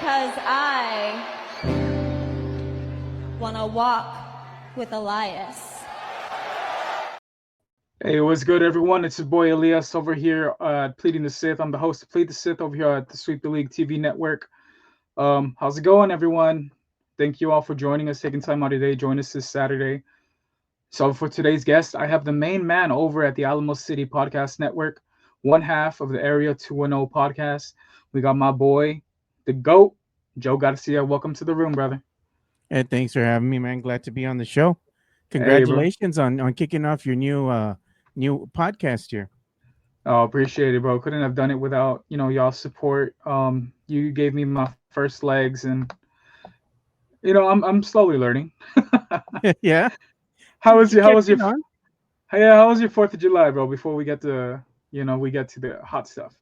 because I want to walk with Elias. Hey, what's good, everyone? It's your boy Elias over here at Pleading the Sith. I'm the host of Plead the Sith over here at the Sweep the League TV network. How's it going, everyone? Thank you all for joining us, taking time out today. Join us this Saturday. So, for today's guest, I have the main man over at the Alamo City Podcast Network, one half of the Area 210 podcast. We got my boy, the GOAT, Joe Garcia. Welcome to the room, brother. Hey, thanks for having me, man. Glad to be on the show. Hey, bro. Congratulations on kicking off your new podcast here. Oh, appreciate it, bro. Couldn't have done it without, y'all support. You gave me my first legs, and I'm slowly learning. Yeah. How was your Kept it on. how was your 4th of July, bro? Before we get to the hot stuff.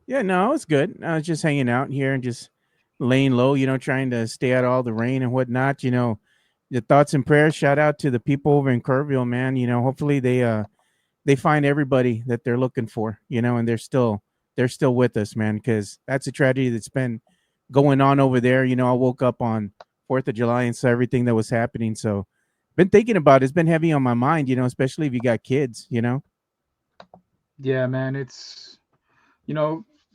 Yeah, no, it's good. I was just hanging out here and just laying low, trying to stay out of all the rain and whatnot. The thoughts and prayers. Shout out to the people over in Kerrville, man. Hopefully they find everybody that they're looking for, and they're still with us, man, because that's a tragedy that's been going on over there. I woke up on 4th of July and saw everything that was happening. So been thinking about it. It's been heavy on my mind, especially if you got kids, Yeah, man. It's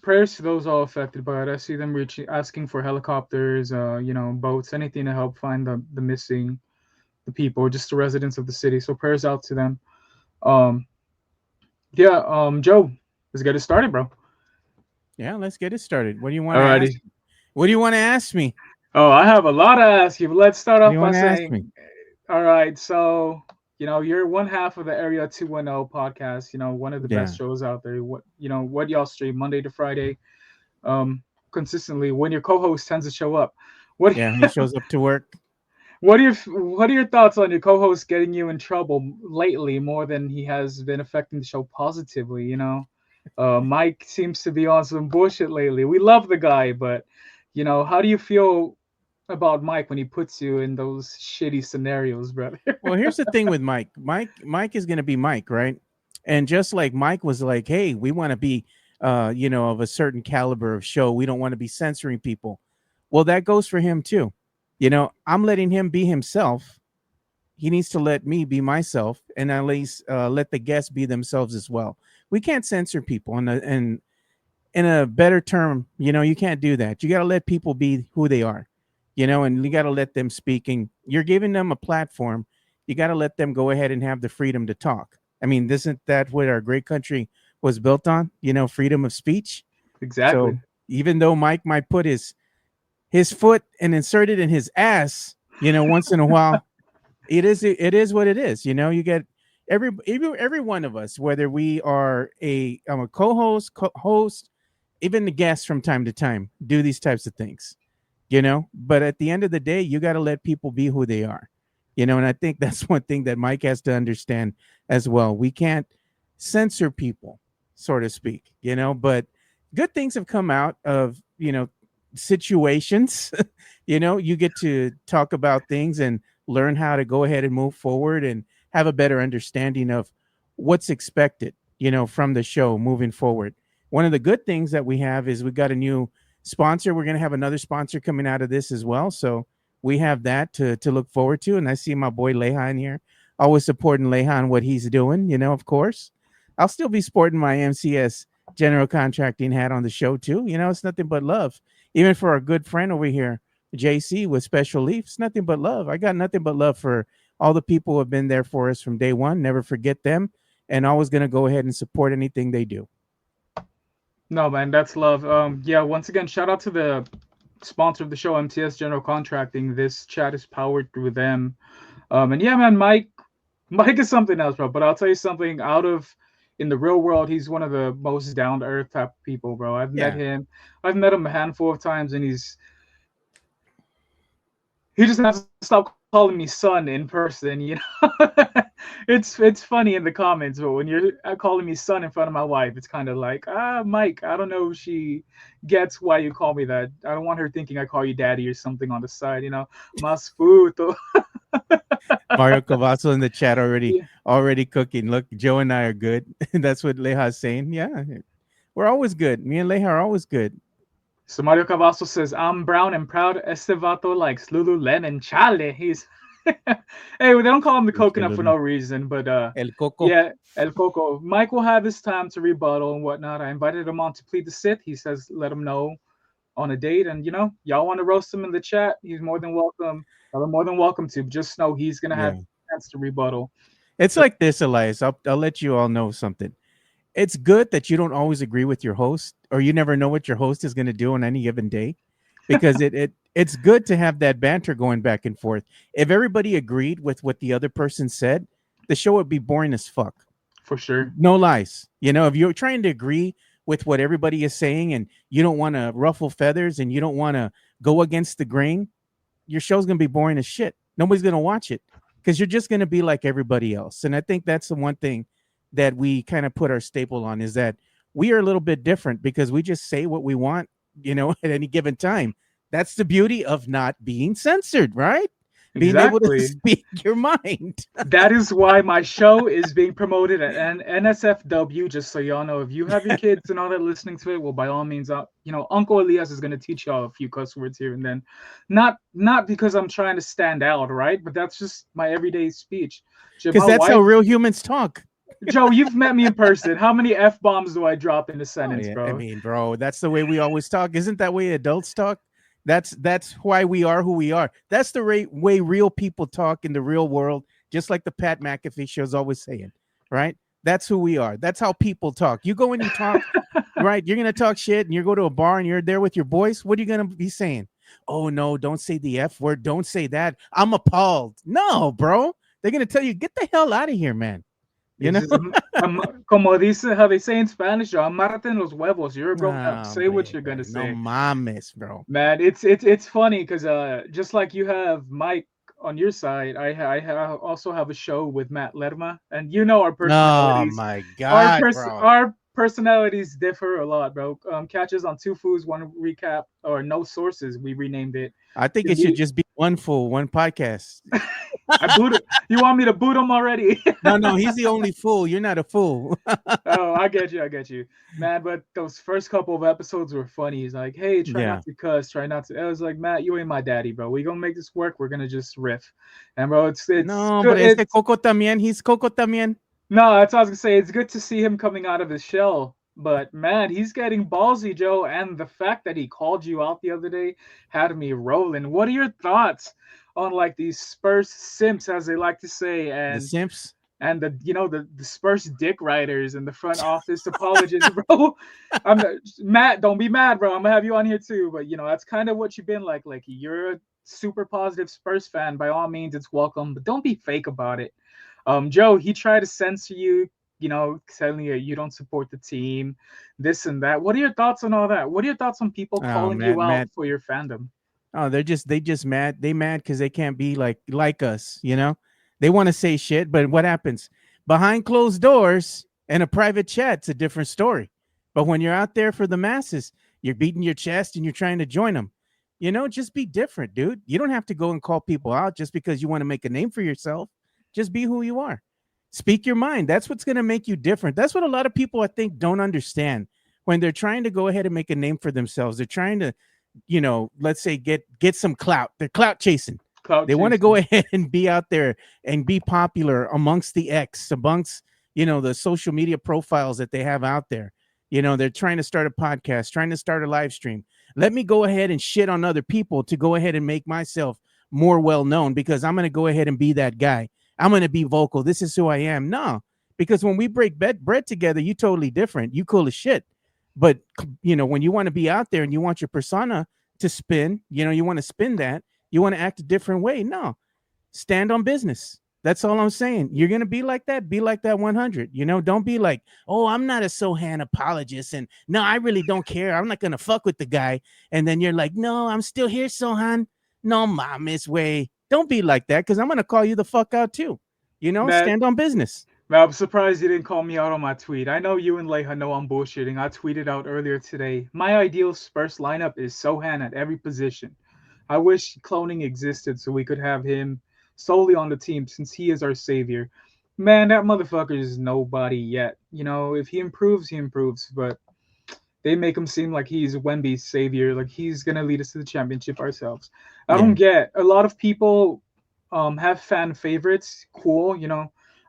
prayers to those all affected by it. I see them asking for helicopters, boats, anything to help find the missing, the people, just the residents of the city. So prayers out to them. Um, yeah, Joe, let's get it started, bro. Yeah, let's get it started. What do you want to Alrighty. ask? What do you want to ask me? Oh, I have a lot to ask you, but let's start What do off you by want to ask me? saying, all right, so you're one half of the Area 210 podcast, one of the Yeah. best shows out there. What y'all stream Monday to Friday, consistently when your co-host tends to show up. What Yeah, he shows up to work. what are your thoughts on your co-host getting you in trouble lately more than he has been affecting the show positively? Mike seems to be on some bullshit lately. We love the guy, but how do you feel about Mike when he puts you in those shitty scenarios, brother? Well, here's the thing with Mike. Mike is going to be Mike, right? And just like Mike was like, "Hey, we want to be of a certain caliber of show. We don't want to be censoring people." Well, that goes for him too. I'm letting him be himself. He needs to let me be myself, and at least let the guests be themselves as well. We can't censor people, and in a better term, you can't do that. You got to let people be who they are, and you got to let them speak. And you're giving them a platform. You got to let them go ahead and have the freedom to talk. I mean, isn't that what our great country was built on? Freedom of speech. Exactly. So even though Mike might put his foot and insert it in his ass, once in a while, it is what it is. You get every one of us, whether we are I'm a co-host, host, even the guests from time to time do these types of things, but at the end of the day, you got to let people be who they are, and I think that's one thing that Mike has to understand as well. We can't censor people, so to speak, but good things have come out of, situations. You get to talk about things and learn how to go ahead and move forward and have a better understanding of what's expected, from the show moving forward. One of the good things that we have is we got a new sponsor. We're going to have another sponsor coming out of this as well. So we have that to look forward to. And I see my boy Lehan here, always supporting Lehan, what he's doing, of course. I'll still be sporting my MCS general contracting hat on the show too. It's nothing but love. Even for our good friend over here, JC with Special Leafs, nothing but love. I got nothing but love for all the people who have been there for us from day one. Never forget them, and always going to go ahead and support anything they do. No, man, that's love. Yeah, once again, shout out to the sponsor of the show, MTS General Contracting. This chat is powered through them. And yeah, man, Mike is something else, bro. But I'll tell you something, in the real world, he's one of the most down to earth type of people, bro. I've met him a handful of times, and he just has to stop calling me son in person. It's funny in the comments, but when you're calling me son in front of my wife, it's kind of like, Mike, I don't know if she gets why you call me that. I don't want her thinking I call you daddy or something on the side, Mas puto. Mario Cavasso in the chat Yeah. already cooking. Look, Joe and I are good. That's what Leha's saying. Yeah, we're always good. Me and Leha are always good. So Mario Cavasso says, I'm brown and proud. Este vato likes Lululemon. Chale. He's hey, they don't call him the Pinche coconut for Lulu. no reason, but El Coco. yeah, El Coco. Mike will have his time to rebuttal and whatnot. I invited him on to plead the Sith. He says, let him know on a date, and y'all want to roast him in the chat. He's more than welcome. Y'all are more than welcome to. Just know he's gonna have Yeah. a chance to rebuttal. It's So like this, Elias. I'll let you all know something. It's good that you don't always agree with your host, or you never know what your host is going to do on any given day, because it's good to have that banter going back and forth. If everybody agreed with what the other person said, the show would be boring as fuck. for sure. No lies. If you're trying to agree with what everybody is saying and you don't want to ruffle feathers and you don't want to go against the grain, your show's going to be boring as shit. Nobody's going to watch it because you're just going to be like everybody else. And I think that's the one thing that we kind of put our staple on, is that we are a little bit different because we just say what we want, at any given time. That's the beauty of not being censored, right? Being able to Exactly. speak your mind. That is why my show is being promoted at NSFW. Just so y'all know, if you have your kids and all that listening to it, well, by all means, Uncle Elias is going to teach y'all a few cuss words here and then. Not because I'm trying to stand out, right? But that's just my everyday speech. Because that's how real humans talk. Joe, you've met me in person. How many F bombs do I drop in a Oh, sentence, yeah. bro? I mean, bro, that's the way we always talk. Isn't that way adults talk? That's why we are who we are. That's the way real people talk in the real world, just like the Pat McAfee show's always saying, right? That's who we are. That's how people talk. You go and you talk, right? You're gonna talk shit, and you go to a bar and you're there with your boys. What are you gonna be saying? Oh no, don't say the F word. Don't say that. I'm appalled. No, bro. They're gonna tell you, get the hell out of here, man. It's just, como dice, how they say in Spanish, amárrate en los huevos. You're a grown up. Say what you're gonna No say. mames, bro. Man, it's funny because just like you have Mike on your side, also have a show with Matt Lerma, and our Oh personalities, my god, bro. our personalities differ a lot, bro. Catch us on Two Foods, One Recap, or No Sources. We renamed it. I think it should just be one fool, one podcast. I booted. You want me to boot him already? No, he's the only fool. You're not a fool. Oh, I get you, man. But those first couple of episodes were funny. He's like, "Hey, try Yeah. not to cuss, try not to." I was like, "Matt, you ain't my daddy, bro. We gonna make this work. We're gonna just riff." And bro, it's No, good. but este Coco también. He's Coco también. No, that's what I was gonna say. It's good to see him coming out of his shell. But man, he's getting ballsy, Joe. And the fact that he called you out the other day had me rolling. What are your thoughts on like these Spurs simps, as they like to say, The and simps. the Spurs dick writers in the front office apologists, bro? Matt, don't be mad, bro. I'm gonna have you on here too. But that's kind of what you've been like. Like, you're a super positive Spurs fan. By all means, it's welcome, but don't be fake about it. Joe, he tried to censor you, telling you don't support the team, this and that. What are your thoughts on all that? What are your thoughts on people Oh, calling you out Matt. for your fandom? Oh, they just mad. They mad because they can't be like us. They want to say shit, but what happens behind closed doors and a private chat? It's a different story. But when you're out there for the masses, you're beating your chest and you're trying to join them. Just be different, dude. You don't have to go and call people out just because you want to make a name for yourself. Just be who you are. Speak your mind. That's what's going to make you different. That's what a lot of people, I think, don't understand when they're trying to go ahead and make a name for themselves. They're trying to, let's say get some clout. They're clout chasing. They want to go ahead and be out there and be popular amongst the amongst, the social media profiles that they have out there. They're trying to start a podcast, trying to start a live stream. Let me go ahead and shit on other people to go ahead and make myself more well known because I'm going to go ahead and be that guy. I'm going to be vocal. This is who I am. No, because when we break bread together, you totally different. You cool as shit. But, when you want to be out there and you want your persona to spin, you want to spin that, you want to act a different way. No, stand on business. That's all I'm saying. You're going to be like that. Be like that 100. Don't be like, oh, I'm not a Sohan apologist. And no, I really don't care. I'm not going to fuck with the guy. And then you're like, no, I'm still here, Sohan. No, mames way. Don't be like that because I'm going to call you the fuck out too. Stand on business. Man, I'm surprised you didn't call me out on my tweet. I know you and Leha know I'm bullshitting. I tweeted out earlier today. My ideal Spurs lineup is Sohan at every position. I wish cloning existed so we could have him solely on the team since he is our savior. Man, that motherfucker is nobody yet. If he improves, he improves. But They make him seem like he's Wemby's savior, like he's gonna lead us to the championship ourselves. I Yeah. don't get a lot of people have fan favorites. Cool,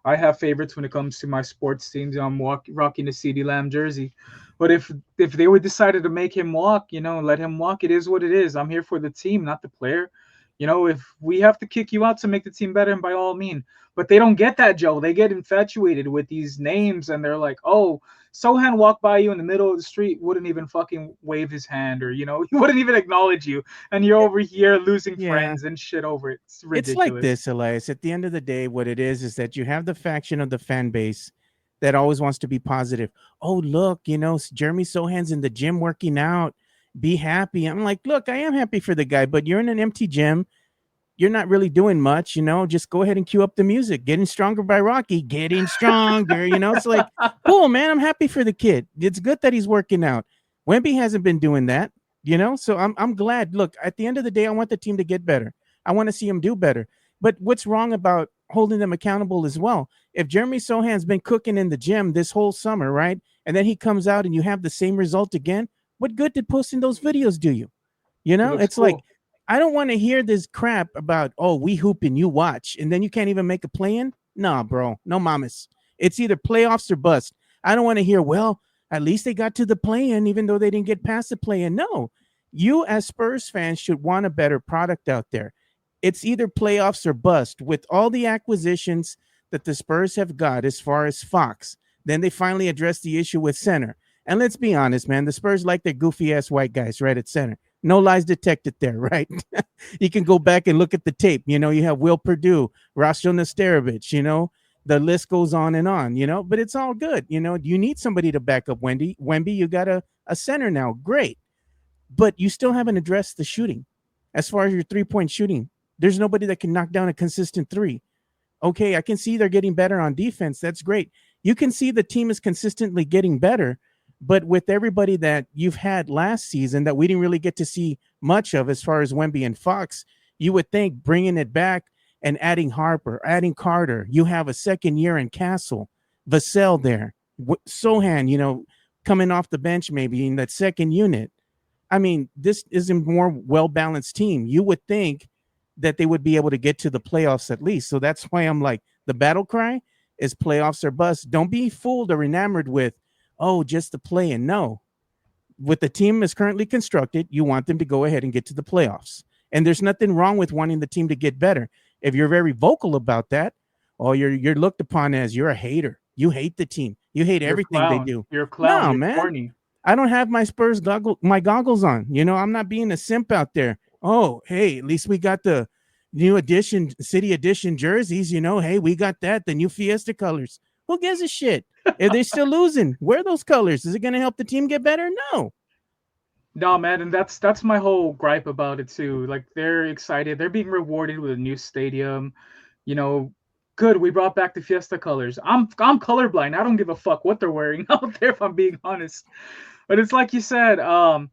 I have favorites when it comes to my sports teams. Rocking the CD Lamb jersey, but if they were decided to make him walk, let him walk. It is what it is. I'm here for the team, not the player. If we have to kick you out to make the team better, and by all means. But they don't get that, Joe. They get infatuated with these names, and they're like, "Oh, Sohan walked by you in the middle of the street, wouldn't even fucking wave his hand, or he wouldn't even acknowledge you, and you're over here losing Yeah. friends and shit over it. It's It's like ridiculous." this, Elias. At the end of the day, what it is that you have the faction of the fan base that always wants to be positive. Oh, look, Jeremy Sohan's in the gym working out. Be happy. I'm like, look, I am happy for the guy, but you're in an empty gym. You're not really doing much, just go ahead and cue up the music. Getting Stronger by Rocky, getting stronger, it's like, cool, man. I'm happy for the kid. It's good that he's working out. Wemby hasn't been doing that, so I'm glad. Look, at the end of the day, I want the team to get better. I want to see him do better. But what's wrong about holding them accountable as well? If Jeremy Sohan's been cooking in the gym this whole summer, right? And then he comes out and you have the same result again, what good did posting those videos do you? It looks It's cool. like, I don't want to hear this crap about, oh, we hoop and you watch, and then you can't even make a play in. Nah, bro, no mamas. It's either playoffs or bust. I don't want to hear, well, at least they got to the play in, even though they didn't get past the play in. No, you as Spurs fans should want a better product out there. It's either playoffs or bust. With all the acquisitions that the Spurs have got as far as Fox, then they finally addressed the issue with center. And let's be honest, man, the Spurs like their goofy ass white guys right at center. No lies detected there, right? You can go back and look at the tape. You have Will Perdue, Roscoe Nesterovich, the list goes on, but it's all good. You need somebody to back up Wemby, you got a center now. Great. But you still haven't addressed the shooting. As far as your 3-point shooting, there's nobody that can knock down a consistent three. Okay, I can see they're getting better on defense. That's great. You can see the team is consistently getting better. But with everybody that you've had last season that we didn't really get to see much of as far as Wemby and Fox, you would think bringing it back and adding Harper, adding Carter, you have a second year in Castle, Vassell there, Sohan, coming off the bench maybe in that second unit. I mean, this is a more well-balanced team. You would think that they would be able to get to the playoffs at least. So that's why I'm like, the battle cry is playoffs or bust. Don't be fooled or enamored with, oh, just the play-in. No. With the team as currently constructed, you want them to go ahead and get to the playoffs. And there's nothing wrong with wanting the team to get better. If you're very vocal about that, or you're looked upon as you're a hater. You hate the team. You hate everything they do. You're a clown. No, You're man. corny. I don't have my Spurs goggles on. I'm not being a simp out there. Oh, hey, at least we got the new edition, city edition jerseys. Hey, we got that, the new Fiesta colors. Who gives a shit? If they're still losing, wear those colors. Is it going to help the team get better? No. No, man, and that's my whole gripe about it too. Like they're excited, they're being rewarded with a new stadium. Good, we brought back the Fiesta colors. I'm colorblind. I don't give a fuck what they're wearing out there, if I'm being honest. But it's like you said, the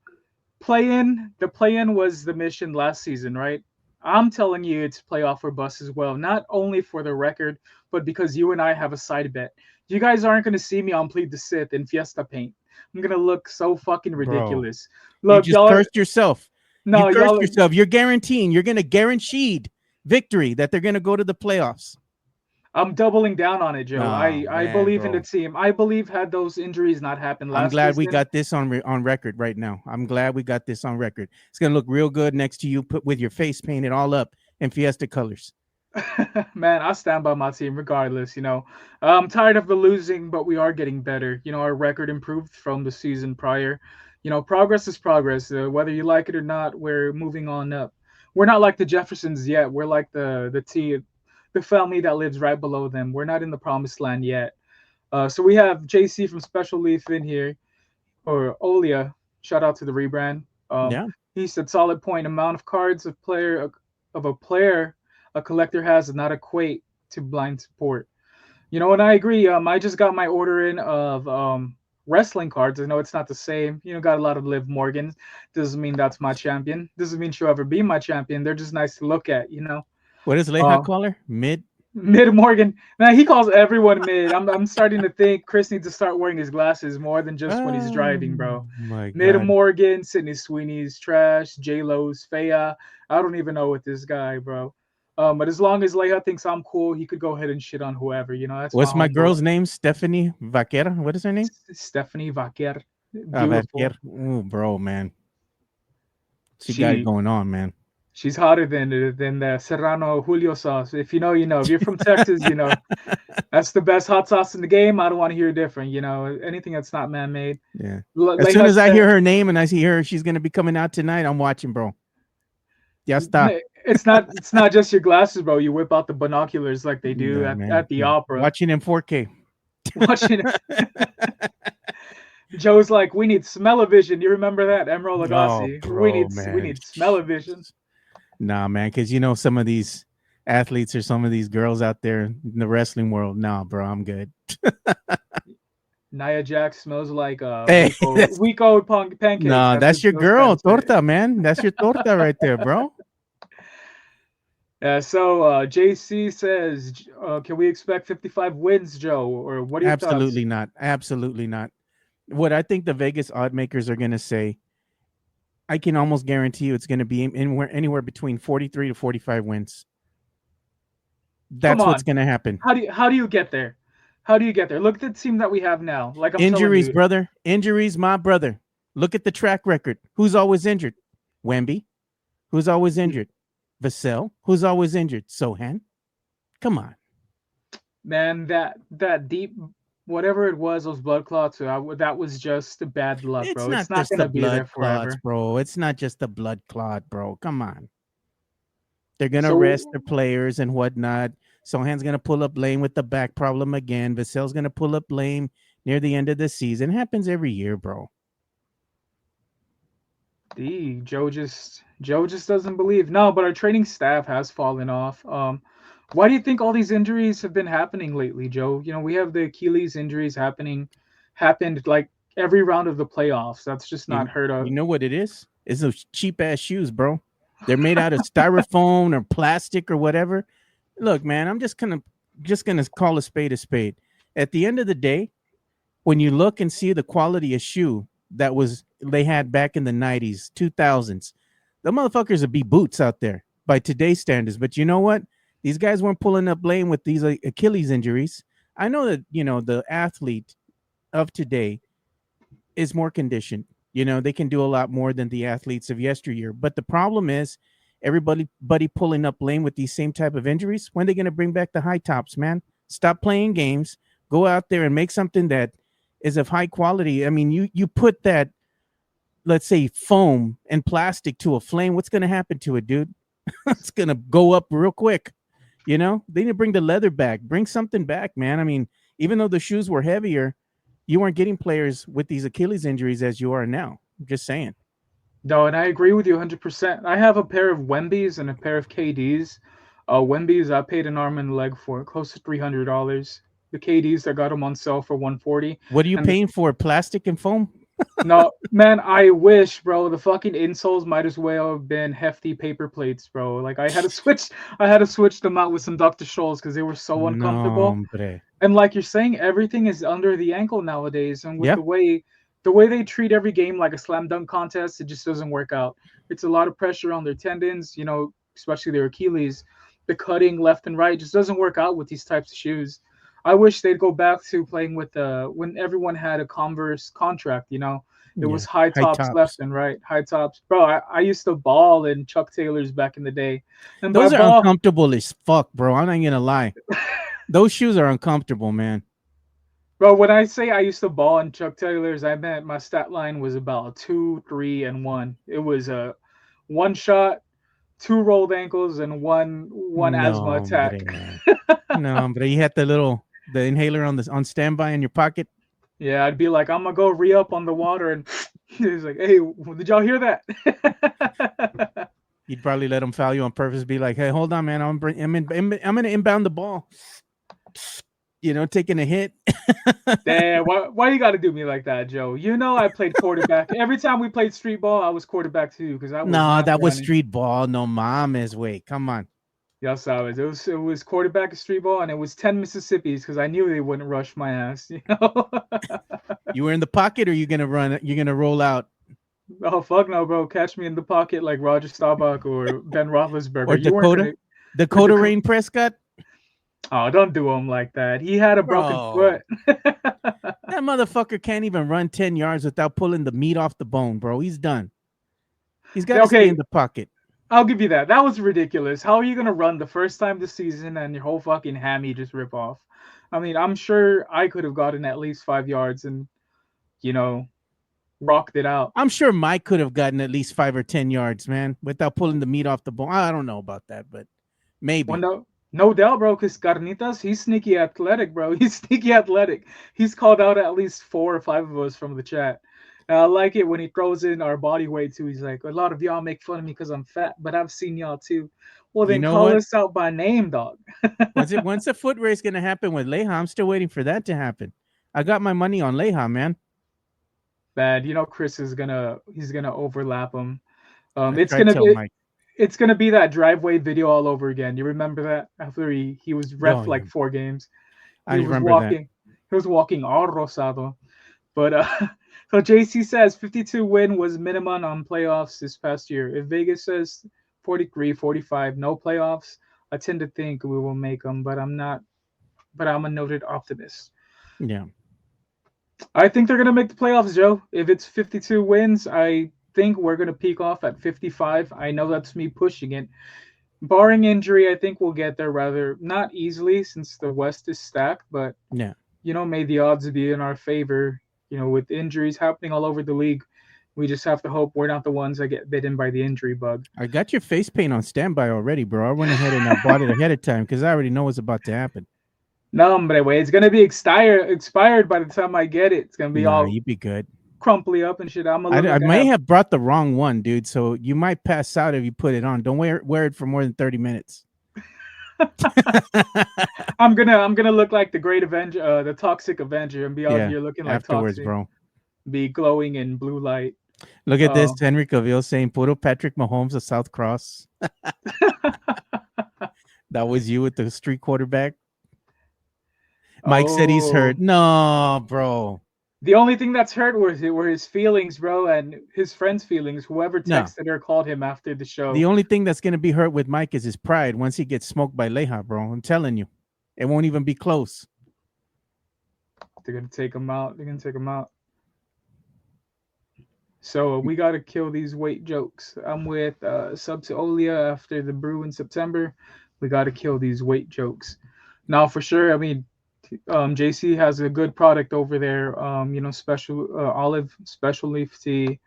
play-in was the mission last season, right? I'm telling you, it's playoff or bust as well. Not only for the record, but because you and I have a side bet. You guys aren't going to see me on Plead the Sith in Fiesta paint. I'm going to look so fucking ridiculous. Bro, Look, you just cursed yourself. No, you cursed yourself. You're guaranteeing. You're going to guaranteed victory that they're going to go to the playoffs. I'm doubling down on it, Joe. I believe in the bro. team. I believe had those injuries not happened last I'm glad season, we got this on record right now. I'm glad we got this on record. It's going to look real good next to you, put with your face painted all up in Fiesta colors. Man, I stand by my team regardless. I'm tired of the losing, but we are getting better. Our record improved from the season prior. Progress is progress. Whether you like it or not, we're moving on up. We're not like the Jeffersons yet. We're like the family that lives right below them. We're not in the promised land yet. So we have JC from Special Leaf in here, or Olia. Shout out to the rebrand. Yeah. He said solid point. Amount of cards of a player a collector has does not equate to blind support. And I agree. I just got my order in of wrestling cards. I know it's not the same. Got a lot of Liv Morgan. Doesn't mean that's my champion. Doesn't mean she'll ever be my champion. They're just nice to look at. What does Leja call her? Mid Mid Morgan. Man, he calls everyone mid. I'm starting to think Chris needs to start wearing his glasses more than just when he's Oh driving, bro. my Mid God. Morgan, Sydney Sweeney's trash, J Lo's Faya. I don't even know what this guy, bro. But as long as Leia thinks I'm cool, he could go ahead and shit on whoever. You know, that's my What's my homeboy. girl's name? Stephanie Vaquera. What is her name? Stephanie Vaquer. Beautiful. Vaquer. Oh, bro, man. She got it She going on, man. she's hotter than the Serrano Julio sauce. If you know, you know. If you're from Texas, you know. That's the best hot sauce in the game. I don't want to hear different. You know, anything that's not man-made. Yeah. As soon Leia as I said, hear her name and I see her, she's gonna be coming out tonight. I'm watching, bro. Ya está. it's not just your glasses, bro. You whip out the binoculars like they do Nah, at, man. at the opera. Watching in 4K. Watching Joe's like, we need smell-o-vision. You remember that, Emerald Oh, Lagasse? we bro, need we man. need smell-o-vision. Nah, man, because you know some of these athletes or some of these girls out there in the wrestling world. Nah, bro, I'm good. Nia Jax smells like Hey, week old pancakes. nah, That's that's what your those girl, guys say. torta, man. That's your torta right there, bro. Yeah, so JC says, can we expect 55 wins, Joe? Or what are your thoughts? Absolutely not. Absolutely not. What I think the Vegas odd makers are going to say, I can almost guarantee you it's going to be anywhere between 43 to 45 wins. That's Come what's on. going to happen. How do you get there? How do you get there? Look at the team that we have now. Like I'm Injuries, telling you, brother. Injuries, my brother. Look at the track record. Who's always injured? Wemby. Who's always injured? Vassell. Who's always injured? Sohan. Come on. man, that deep whatever it was, those blood clots, that was just bad luck, It's bro. not It's not just gonna the be there blood clots, forever. bro. It's not just the blood clot, bro. Come on. They're going to So rest their players and whatnot. Sohan's going to pull up lame with the back problem again. Vassell's going to pull up lame near the end of the season. It happens every year, bro. Joe just doesn't believe. No, but our training staff has fallen off. Why do you think all these injuries have been happening lately, Joe? You know, we have the Achilles injuries happened like every round of the playoffs. That's just not heard You of. know what it is? It's those cheap ass shoes, bro. They're made out of styrofoam or plastic or whatever. Look, man, I'm just gonna call a spade a spade. At the end of the day, when you look and see the quality of shoe that was they had back in the 90s, 2000s, the motherfuckers would be boots out there by today's standards. But you know what? These guys weren't pulling up lane with these Achilles injuries. I know that, you know, the athlete of today is more conditioned. You know, they can do a lot more than the athletes of yesteryear. But the problem is everybody pulling up lane with these same type of injuries. When are they going to bring back the high tops, man? Stop playing games. Go out there and make something that is of high quality. I mean, you put that, let's say, foam and plastic to a flame. What's going to happen to it, dude? It's going to go up real quick. You know, they need to bring the leather back. Bring something back, man. I mean, even though the shoes were heavier, you weren't getting players with these Achilles injuries as you are now. I'm just saying. No, and I agree with you 100%. I have a pair of Wemby's and a pair of KD's. Wemby's I paid an arm and a leg for, close to $300. The KD's I got them on sale for 140. What are you And paying for? Plastic and foam? no, man, I wish, bro. The fucking insoles might as well have been hefty paper plates, bro. Like I had to switch them out with some Dr. Scholl's because they were so No, uncomfortable. hombre. And like you're saying, everything is under the ankle nowadays, and with Yeah. the way they treat every game like a slam dunk contest, it just doesn't work out. It's a lot of pressure on their tendons, you know, especially their Achilles. The cutting left and right just doesn't work out with these types of shoes. I wish they'd go back to playing with when everyone had a Converse contract, you know. It was high tops left and right, high tops. Bro, I used to ball in Chuck Taylors back in the day. And Those by are ball, uncomfortable as fuck, bro. I'm not gonna lie. Those shoes are uncomfortable, man. bro, when I say I used to ball in Chuck Taylors, I meant my stat line was about 2, 3, and 1. It was a one shot, 2 rolled ankles, and one asthma No, attack. hombre. No, hombre. You had the inhaler on standby in your pocket. Yeah, I'd be like, I'm gonna go re-up on the water, and he's like, "Hey, did y'all hear that?" You'd probably let them foul you on purpose. Be like, "Hey, hold on, man. I'm gonna inbound the ball." You know, taking a hit. Damn, why you got to do me like that, Joe? You know I played quarterback. Every time we played street ball, I was quarterback too because I was No, not that was running. street ball. No mames. Wait, come on. Ya sabes. It was quarterback of street ball, and it was 10 Mississippis because I knew they wouldn't rush my ass. You were in the pocket, or you gonna run? You're gonna roll out, Oh fuck no, bro! Catch me in the pocket like Roger Staubach or Ben or Roethlisberger. You weren't Dakota, gonna. Or Dakota Rain Prescott, Oh, don't do him like that. He had a broken bro. foot. That motherfucker can't even run 10 yards without pulling the meat off the bone, bro. He's done. He's got to stay Okay, in the pocket. I'll give you that. That was ridiculous. How are you gonna run the first time this season and your whole fucking hammy just rip off? I mean, I'm sure I could have gotten at least 5 yards and you know rocked it out. I'm sure Mike could have gotten at least 5 or 10 yards, man, without pulling the meat off the bone. I don't know about that, but maybe. Well, no doubt, bro. Because Carnitas, he's sneaky athletic, bro. He's sneaky athletic. He's called out at least 4 or 5 of us from the chat. I like it when he throws in our body weight too. He's like, a lot of y'all make fun of me because I'm fat, but I've seen y'all too. Well, You then know call what? us out by name, dog. Once the foot race going to happen with Leha, I'm still waiting for that to happen. I got my money on Leha, man. Bad. Chris is he's gonna overlap him. I It's tried to gonna tell be Mike. it's gonna be that driveway video all over again. You remember that after he was ref Oh, like yeah. 4 games. I He was remember that. walking. He was walking all rosado. But so JC says 52 win was minimum on playoffs this past year. If Vegas says 43, 45, no playoffs, I tend to think we will make them, but I'm not. But I'm a noted optimist. Yeah. I think they're gonna make the playoffs, Joe. If it's 52 wins, I think we're gonna peak off at 55. I know that's me pushing it. Barring injury, I think we'll get there rather not easily since the West is stacked, but Yeah. may the odds be in our favor. With injuries happening all over the league, we just have to hope we're not the ones that get bitten by the injury bug. I got your face paint on standby already, bro. I went ahead and I bought it ahead of time because I already know what's about to happen. No, hombre, way. It's gonna be expired by the time I get it. It's gonna be all you'd be good. crumply up and shit. I may have brought the wrong one, dude. So you might pass out if you put it on. Don't wear it for more than 30 minutes. I'm gonna look like the Great Avenger, the Toxic Avenger, and be out here looking like afterwards, toxic, bro. Be glowing in blue light. Look at this, Henry Cavill saying "Puro Patrick Mahomes of South Cross." That was you with the street quarterback. Mike said he's hurt. No, bro. The only thing that's hurt were his feelings, bro, and his friends' feelings. Whoever texted or called him after the show. The only thing that's going to be hurt with Mike is his pride once he gets smoked by Leha, bro. I'm telling you. It won't even be close. They're going to take him out. So we got to kill these weight jokes. I'm with Sub to Olia after the brew in September. We got to kill these weight jokes. Now, for sure, I mean, JC has a good product over there. Special olive special leaf tea.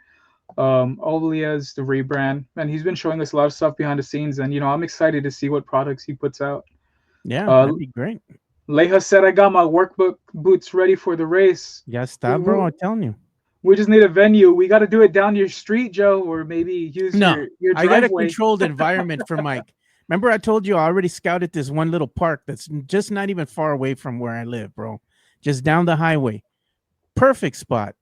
Olia's the rebrand, and he's been showing us a lot of stuff behind the scenes. And I'm excited to see what products he puts out. Yeah, that'd be great. Leha said, "I got my workbook boots ready for the race." Yeah, stop, bro. I'm telling you. We just need a venue. We got to do it down your street, Joe, or maybe use your driveway. I got a controlled environment for Mike. Remember, I told you I already scouted this one little park that's just not even far away from where I live, bro. Just down the highway. Perfect spot.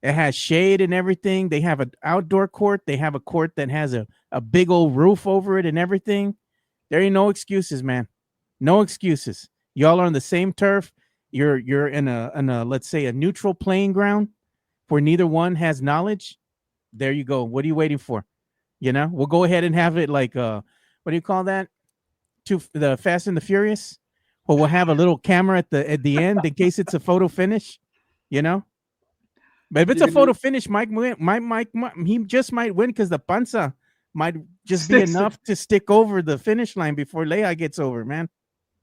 It has shade and everything. They have an outdoor court. They have a court that has a big old roof over it and everything. There ain't no excuses, man. No excuses. Y'all are on the same turf. You're in a let's say a neutral playing ground where neither one has knowledge. There you go. What are you waiting for? We'll go ahead and have it like what do you call that? The Fast and the Furious. Well, we'll have a little camera at the end in case it's a photo finish. But if it's a photo finish, Mike, he just might win because the panza might just be enough to stick over the finish line before Leia gets over, man.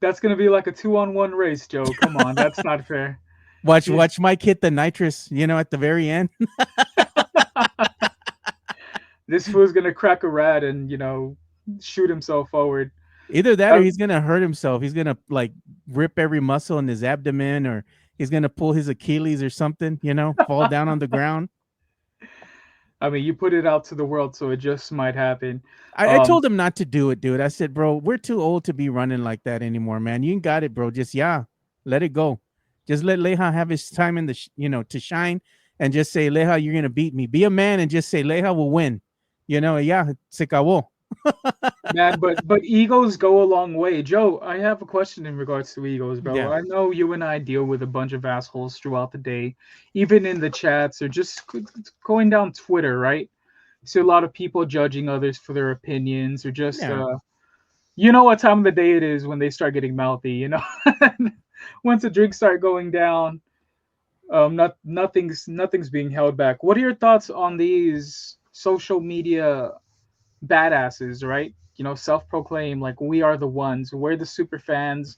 That's gonna be like a 2-on-1 race, Joe. Come on, that's not fair. Watch Mike hit the nitrous, at the very end. This fool's gonna crack a rat and shoot himself forward. Either that or he's gonna hurt himself. He's gonna like rip every muscle in his abdomen, or he's gonna pull his Achilles or something. Fall down on the ground. I mean, you put it out to the world, so it just might happen. I told him not to do it, dude. I said, bro, we're too old to be running like that anymore, man. You ain't got it, bro. Just let it go. Just let Leha have his time in the to shine, and just say, Leha, you're gonna beat me. Be a man and just say, Leha will win. Se acabó. Man, but egos go a long way. Joe, I have a question in regards to egos, bro. Yeah. I know you and I deal with a bunch of assholes throughout the day, even in the chats or just going down Twitter, right? See a lot of people judging others for their opinions or just Yeah. you know what time of the day it is when they start getting mouthy, you know? Once the drinks start going down, nothing's being held back. What are your thoughts on these social media badasses, right? You know, self-proclaim like we are the ones, we're the super fans,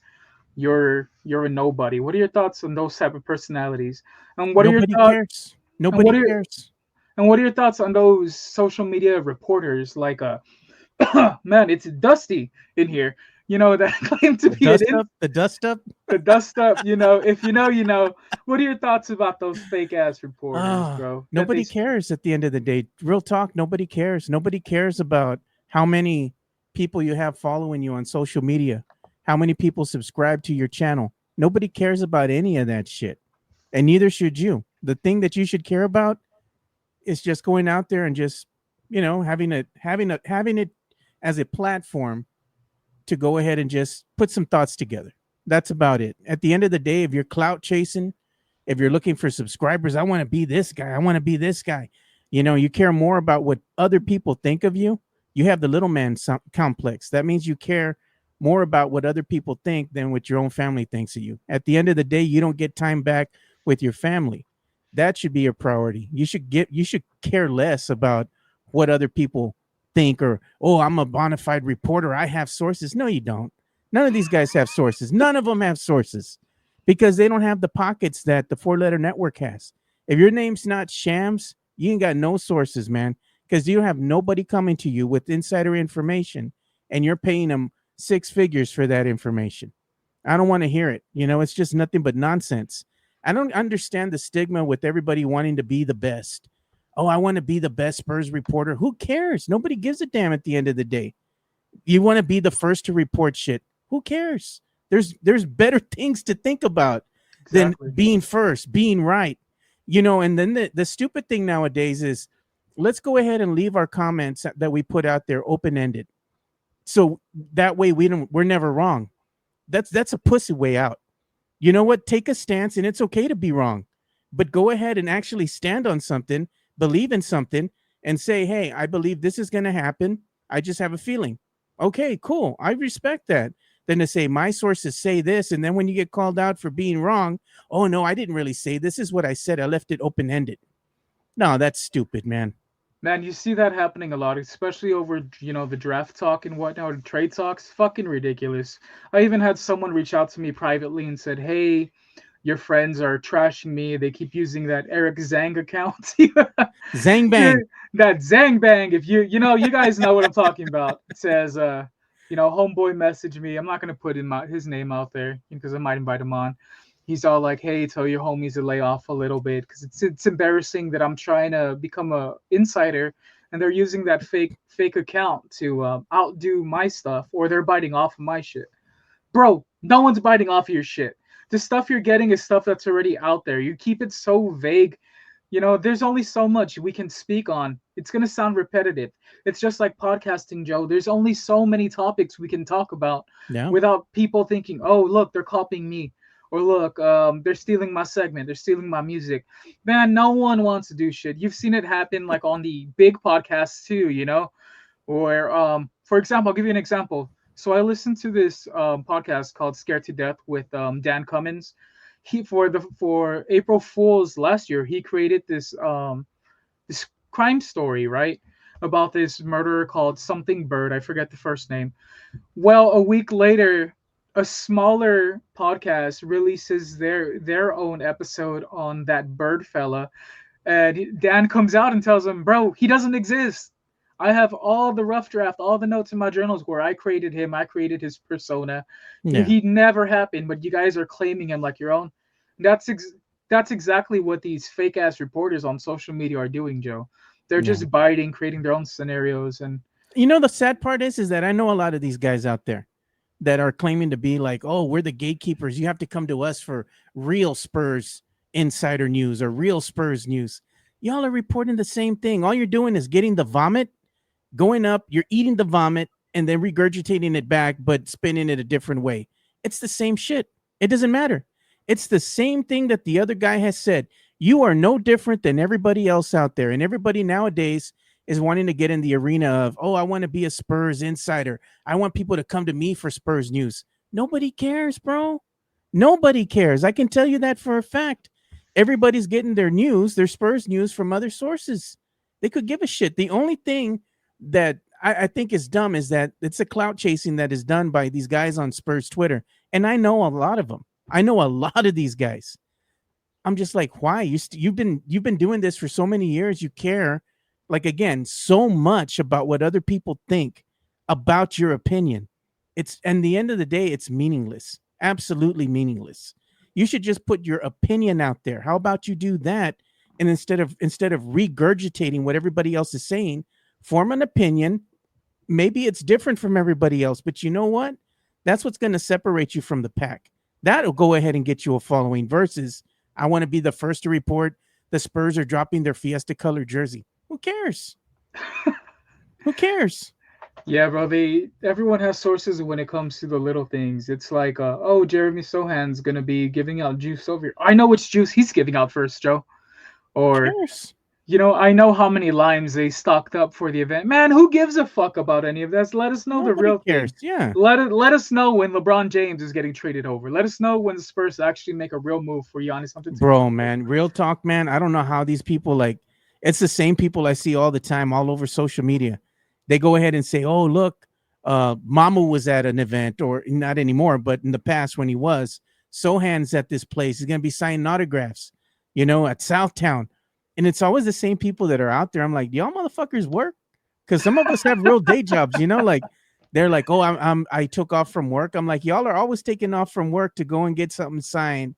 you're a nobody. What are your thoughts on those type of personalities? And what are your Nobody thoughts cares. and what Nobody are cares. and what are your thoughts on those social media reporters like man, it's dusty in here, you know, that claim to The be dust up, the dust up. the dust up, you know, if you know, you know. What are your thoughts about those fake ass reporters, Ah, bro? That they nobody cares at the end of the day. Real talk, nobody cares. Nobody cares about how many people you have following you on social media, how many people subscribe to your channel. Nobody cares about any of that shit. And neither should you. The thing that you should care about is just going out there and just, having it as a platform to go ahead and just put some thoughts together. That's about it. At the end of the day, if you're clout chasing, if you're looking for subscribers, I want to be this guy. I want to be this guy. You care more about what other people think of you. You have the little man complex. That means you care more about what other people think than what your own family thinks of you. At the end of the day, you don't get time back with your family. That should be your priority. You should care less about what other people think, or, oh, I'm a bona fide reporter, I have sources. No, you don't. None of these guys have sources. None of them have sources because they don't have the pockets that the Four Letter Network has. If your name's not Shams, you ain't got no sources, man, because you have nobody coming to you with insider information and you're paying them six figures for that information. I don't want to hear it. It's just nothing but nonsense. I don't understand the stigma with everybody wanting to be the best. Oh, I want to be the best Spurs reporter. Who cares? Nobody gives a damn at the end of the day. You want to be the first to report shit. Who cares? There's better things to think about than exactly. being first, being right. And then the stupid thing nowadays is, let's go ahead and leave our comments that we put out there open-ended. So that way we're never wrong. That's a pussy way out. You know what? Take a stance, and it's okay to be wrong. But go ahead and actually stand on something, believe in something, and say, hey, I believe this is going to happen. I just have a feeling. Okay, cool. I respect that. Than to say, my sources say this, and then when you get called out for being wrong, oh, no, I didn't really say this is what I said. I left it open-ended. No, that's stupid, man. Man, you see that happening a lot, especially over, you know, the draft talk and whatnot, or trade talks. Fucking ridiculous. I even had someone reach out to me privately and said, "Hey, your friends are trashing me. They keep using that Eric Zhang account. Zang bang. That Zhang bang. If you know, you guys know what I'm talking about." It says, you know, homeboy messaged me. I'm not gonna put his name out there because I might invite him on. He's all like, "Hey, tell your homies to lay off a little bit because it's embarrassing that I'm trying to become a insider and they're using that fake account to outdo my stuff, or they're biting off of my shit." Bro, no one's biting off of your shit. The stuff you're getting is stuff that's already out there. You keep it so vague. You know, there's only so much we can speak on. It's going to sound repetitive. It's just like podcasting, Joe. There's only so many topics we can talk about Yeah. without people thinking, oh, look, they're copying me. Or look, they're stealing my segment. They're stealing my music. Man, no one wants to do shit. You've seen it happen like on the big podcasts too, you know? Or, for example, I'll give you an example. So I listened to this podcast called Scared to Death with Dan Cummins. He for April Fools last year, he created this crime story, right? About this murderer called something Bird. I forget the first name. Well, a week later, a smaller podcast releases their own episode on that Bird fella, and Dan comes out and tells him, "Bro, he doesn't exist. I have all the rough draft, all the notes in my journals where I created him. I created his persona. Yeah. He never happened, but you guys are claiming him like your own." That's that's exactly what these fake ass reporters on social media are doing, Joe. They're Yeah. just biting, creating their own scenarios, and The sad part is that I know a lot of these guys out there that are claiming to be like, oh, we're the gatekeepers. You have to come to us for real Spurs insider news or real Spurs news. Y'all are reporting the same thing. All you're doing is getting the vomit, going up, you're eating the vomit, and then regurgitating it back, but spinning it a different way. It's the same shit. It doesn't matter. It's the same thing that the other guy has said. You are no different than everybody else out there. And everybody nowadays is wanting to get in the arena of, oh, I want to be a Spurs insider. I want people to come to me for Spurs news. Nobody cares, bro. Nobody cares. I can tell you that for a fact. Everybody's getting their news, their Spurs news from other sources. They could give a shit. The only thing that I think is dumb is that it's a clout chasing that is done by these guys on Spurs Twitter. And I know a lot of them. I know a lot of these guys. I'm just like, why? You've been doing this for so many years. You care, like, again, so much about what other people think about your opinion. And the end of the day, it's meaningless. Absolutely meaningless. You should just put your opinion out there. How about you do that? And instead of regurgitating what everybody else is saying, form an opinion. Maybe it's different from everybody else, but you know what? That's what's going to separate you from the pack. That'll go ahead and get you a following versus I want to be the first to report the Spurs are dropping their Fiesta colored jersey. Who cares? Who cares? Yeah, bro. Everyone has sources when it comes to the little things. It's like, oh, Jeremy Sohan's gonna be giving out juice over here. I know which juice he's giving out first, Joe. Or, Who cares? I know how many limes they stocked up for the event. Man, who gives a fuck about any of that? Let us know Nobody the real cares. thing. Yeah. Let us know when LeBron James is getting traded over. Let us know when the Spurs actually make a real move for Giannis Antetokounmpo. Bro, man, real talk, man. I don't know how these people, like, it's the same people I see all the time all over social media. They go ahead and say, oh, look, Mama was at an event, or not anymore, but in the past when he was, Sohan's at this place. He's going to be signing autographs, at Southtown. And it's always the same people that are out there. I'm like, y'all motherfuckers work? Because some of us have real day jobs, like they're like, oh, I took off from work. I'm like, y'all are always taking off from work to go and get something signed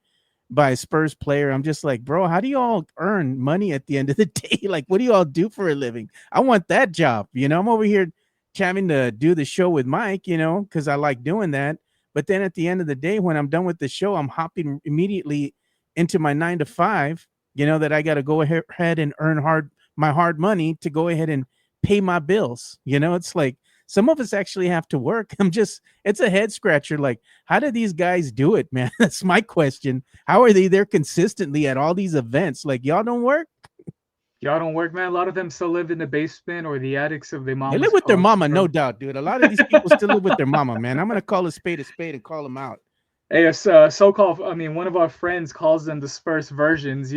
by a Spurs player. I'm just like, bro, how do you all earn money at the end of the day? Like, what do you all do for a living? I want that job. I'm over here having to do the show with Mike, because I like doing that. But then at the end of the day, when I'm done with the show, I'm hopping immediately into my 9 to 5, that I got to go ahead and earn my hard money to go ahead and pay my bills. It's like some of us actually have to work. It's a head scratcher. Like, how do these guys do it, man? That's my question. How are they there consistently at all these events? Like, y'all don't work? Y'all don't work, man. A lot of them still live in the basement or the attics of their mama's. They live with their mama, bro. no doubt, dude. A lot of these people still live with their mama, man. I'm going to call a spade and call them out. Hey, one of our friends calls them the Spurs versions,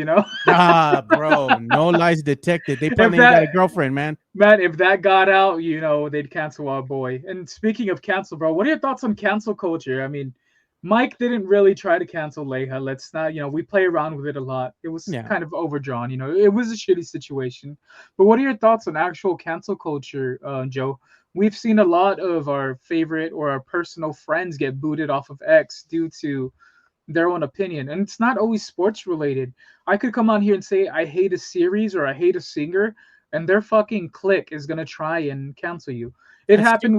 Ah, bro, no lies detected. They probably ain't got a girlfriend, man. Man, if that got out, they'd cancel our boy. And speaking of cancel, bro, what are your thoughts on cancel culture? I mean, Mike didn't really try to cancel Leija. Let's not, we play around with it a lot. It was kind of overdrawn, it was a shitty situation. But what are your thoughts on actual cancel culture, Joe? We've seen a lot of our favorite or our personal friends get booted off of X due to their own opinion. And it's not always sports related. I could come on here and say I hate a series or I hate a singer, and their fucking clique is gonna try and cancel you. It happened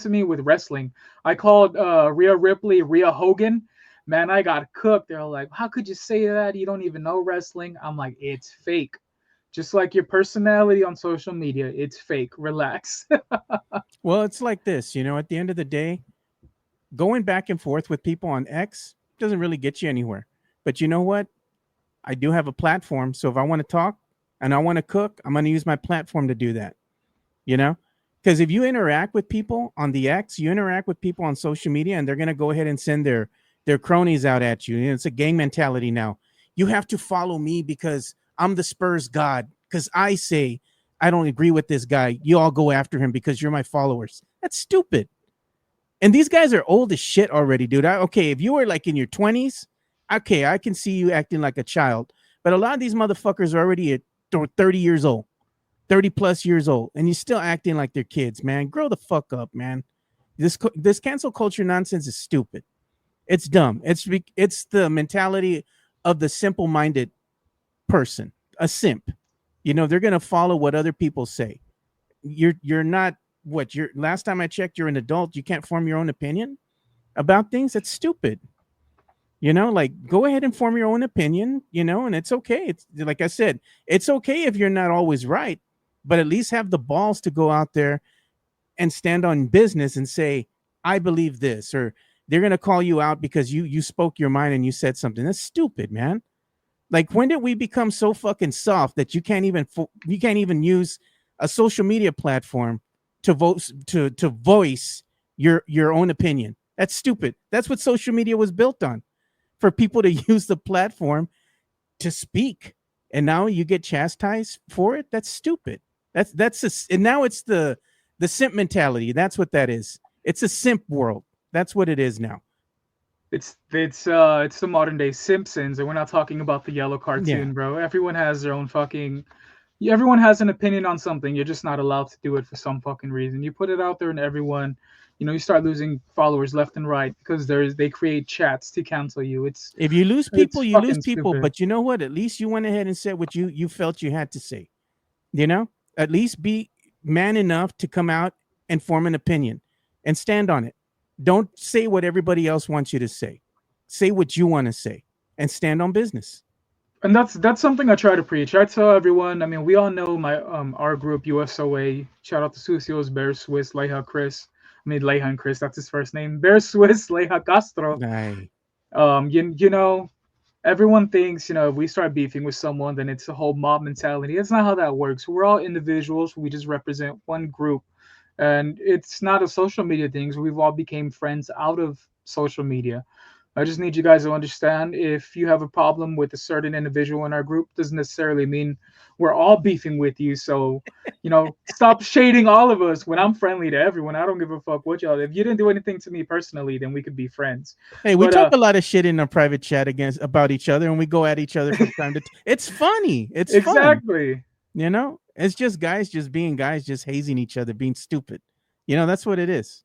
to me with wrestling. I called Rhea Ripley Rhea Hogan. Man, I got cooked. They're like, how could you say that? You don't even know wrestling. I'm like, it's fake. Just like your personality on social media, it's fake. Relax. Well, it's like this, at the end of the day, going back and forth with people on X doesn't really get you anywhere. But you know what? I do have a platform. So if I want to talk and I want to cook, I'm going to use my platform to do that. Because if you interact with people on the X, you interact with people on social media, and they're going to go ahead and send their cronies out at you. It's a gang mentality now. You have to follow me because I'm the Spurs god. Because I say I don't agree with this guy. You all go after him because you're my followers. That's stupid. And these guys are old as shit already, dude. Okay, if you were like in your 20s, okay, I can see you acting like a child. But a lot of these motherfuckers are already at 30 years old, 30 plus years old, and you're still acting like they're kids, man. Grow the fuck up, man. This cancel culture nonsense is stupid. It's dumb. It's the mentality of the simple-minded person, a simp. They're going to follow what other people say. You're not what you're last time I checked, you're an adult. You can't form your own opinion about things. That's stupid. Like, go ahead and form your own opinion, and it's okay. It's like I said, it's okay if you're not always right, but at least have the balls to go out there and stand on business and say, I believe this, or they're going to call you out because you spoke your mind and you said something. That's stupid, man. Like, when did we become so fucking soft that you can't even use a social media platform to voice your own opinion? That's stupid. That's what social media was built on, for people to use the platform to speak. And now you get chastised for it. That's stupid. And now it's the simp mentality. That's what that is. It's a simp world. That's what it is now. It's the modern day Simpsons, and we're not talking about the yellow cartoon, bro. Everyone has their own fucking. Everyone has an opinion on something. You're just not allowed to do it for some fucking reason. You put it out there, and everyone, you start losing followers left and right because they create chats to cancel you. If you lose people, you lose people. Stupid. But you know what? At least you went ahead and said what you felt you had to say. At least be man enough to come out and form an opinion and stand on it. Don't say what everybody else wants you to say. Say what you want to say and stand on business. And that's something I try to preach. I tell everyone. I mean, we all know our group USOA. Shout out to Sucios, Bear Swiss, Leja Chris. I mean, Leja and Chris. That's his first name. Bear Swiss, Leja Castro. Aye. Everyone thinks if we start beefing with someone, then it's a whole mob mentality. That's not how that works. We're all individuals. We just represent one group. And it's not a social media thing. We've all became friends out of social media. I just need you guys to understand, if you have a problem with a certain individual in our group, doesn't necessarily mean we're all beefing with you. So, stop shading all of us when I'm friendly to everyone. I don't give a fuck what y'all. If you didn't do anything to me personally, then we could be friends. Hey, we talk a lot of shit in our private chat about each other, and we go at each other from time to time. It's funny. It's exactly. Fun. It's just guys just being guys, just hazing each other, being stupid. That's what it is.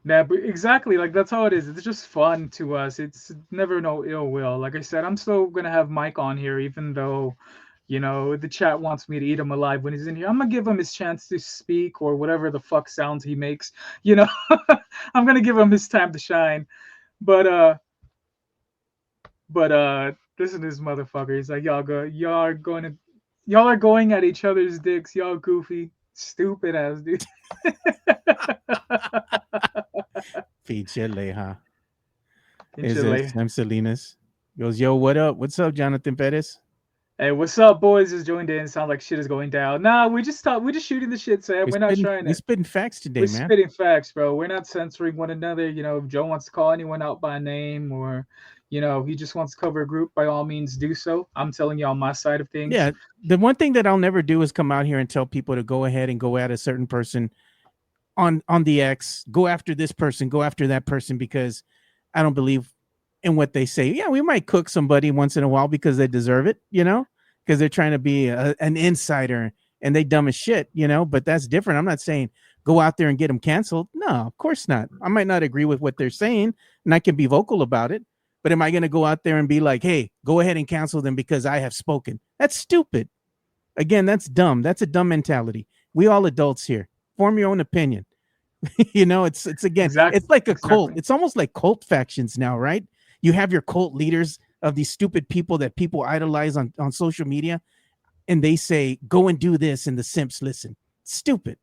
Yeah, but exactly. Like, that's how it is. It's just fun to us. It's never no ill will. Like I said, I'm still going to have Mike on here, even though, the chat wants me to eat him alive when he's in here. I'm going to give him his chance to speak, or whatever the fuck sounds he makes. I'm going to give him his time to shine. But listen to this motherfucker. He's like, y'all are going at each other's dicks. Y'all goofy, stupid ass dude. Pinche Leja. Is it Sam Salinas? Goes, yo, what up? What's up, Jonathan Perez? Hey, what's up, boys? Just joined in. Sound like shit is going down. Nah, we're just shooting the shit, Sam. We're not trying to. We're spitting facts today, man. We're spitting facts, bro. We're not censoring one another. If Joe wants to call anyone out by name, or he just wants to cover a group, by all means do so. I'm telling y'all my side of things. Yeah, the one thing that I'll never do is come out here and tell people to go ahead and go at a certain person on the X, go after this person, go after that person, because I don't believe in what they say. Yeah, we might cook somebody once in a while because they deserve it, because they're trying to be an insider and they dumb as shit, but that's different. I'm not saying go out there and get them canceled. No, of course not. I might not agree with what they're saying, and I can be vocal about it, but am I going to go out there and be like, hey, go ahead and cancel them because I have spoken? That's stupid. Again, that's dumb. That's a dumb mentality. We all adults here. Form your own opinion. It's again, exactly. It's like a cult. It's almost like cult factions now, right? You have your cult leaders of these stupid people that people idolize on social media, and they say, go and do this, and the simps listen. Stupid.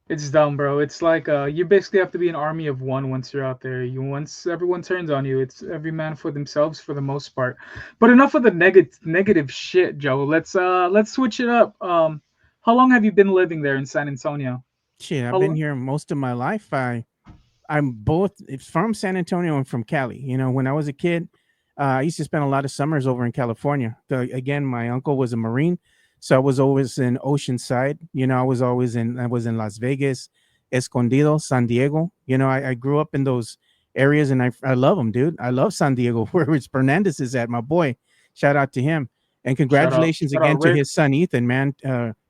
It's dumb, bro. It's like you basically have to be an army of one once you're out there. Once everyone turns on you, it's every man for themselves for the most part. But enough of the negative shit, Joe. Let's switch it up. How long have you been living there in San Antonio? Shit, I've been here most of my life. I'm both from San Antonio and from Cali. When I was a kid, I used to spend a lot of summers over in California. Again, my uncle was a Marine, so I was always in Oceanside. I was in Las Vegas, Escondido, San Diego. I grew up in those areas, and I love them, dude. I love San Diego, where Fernandez is at, my boy. Shout out to him, and congratulations again to his son Ethan, man.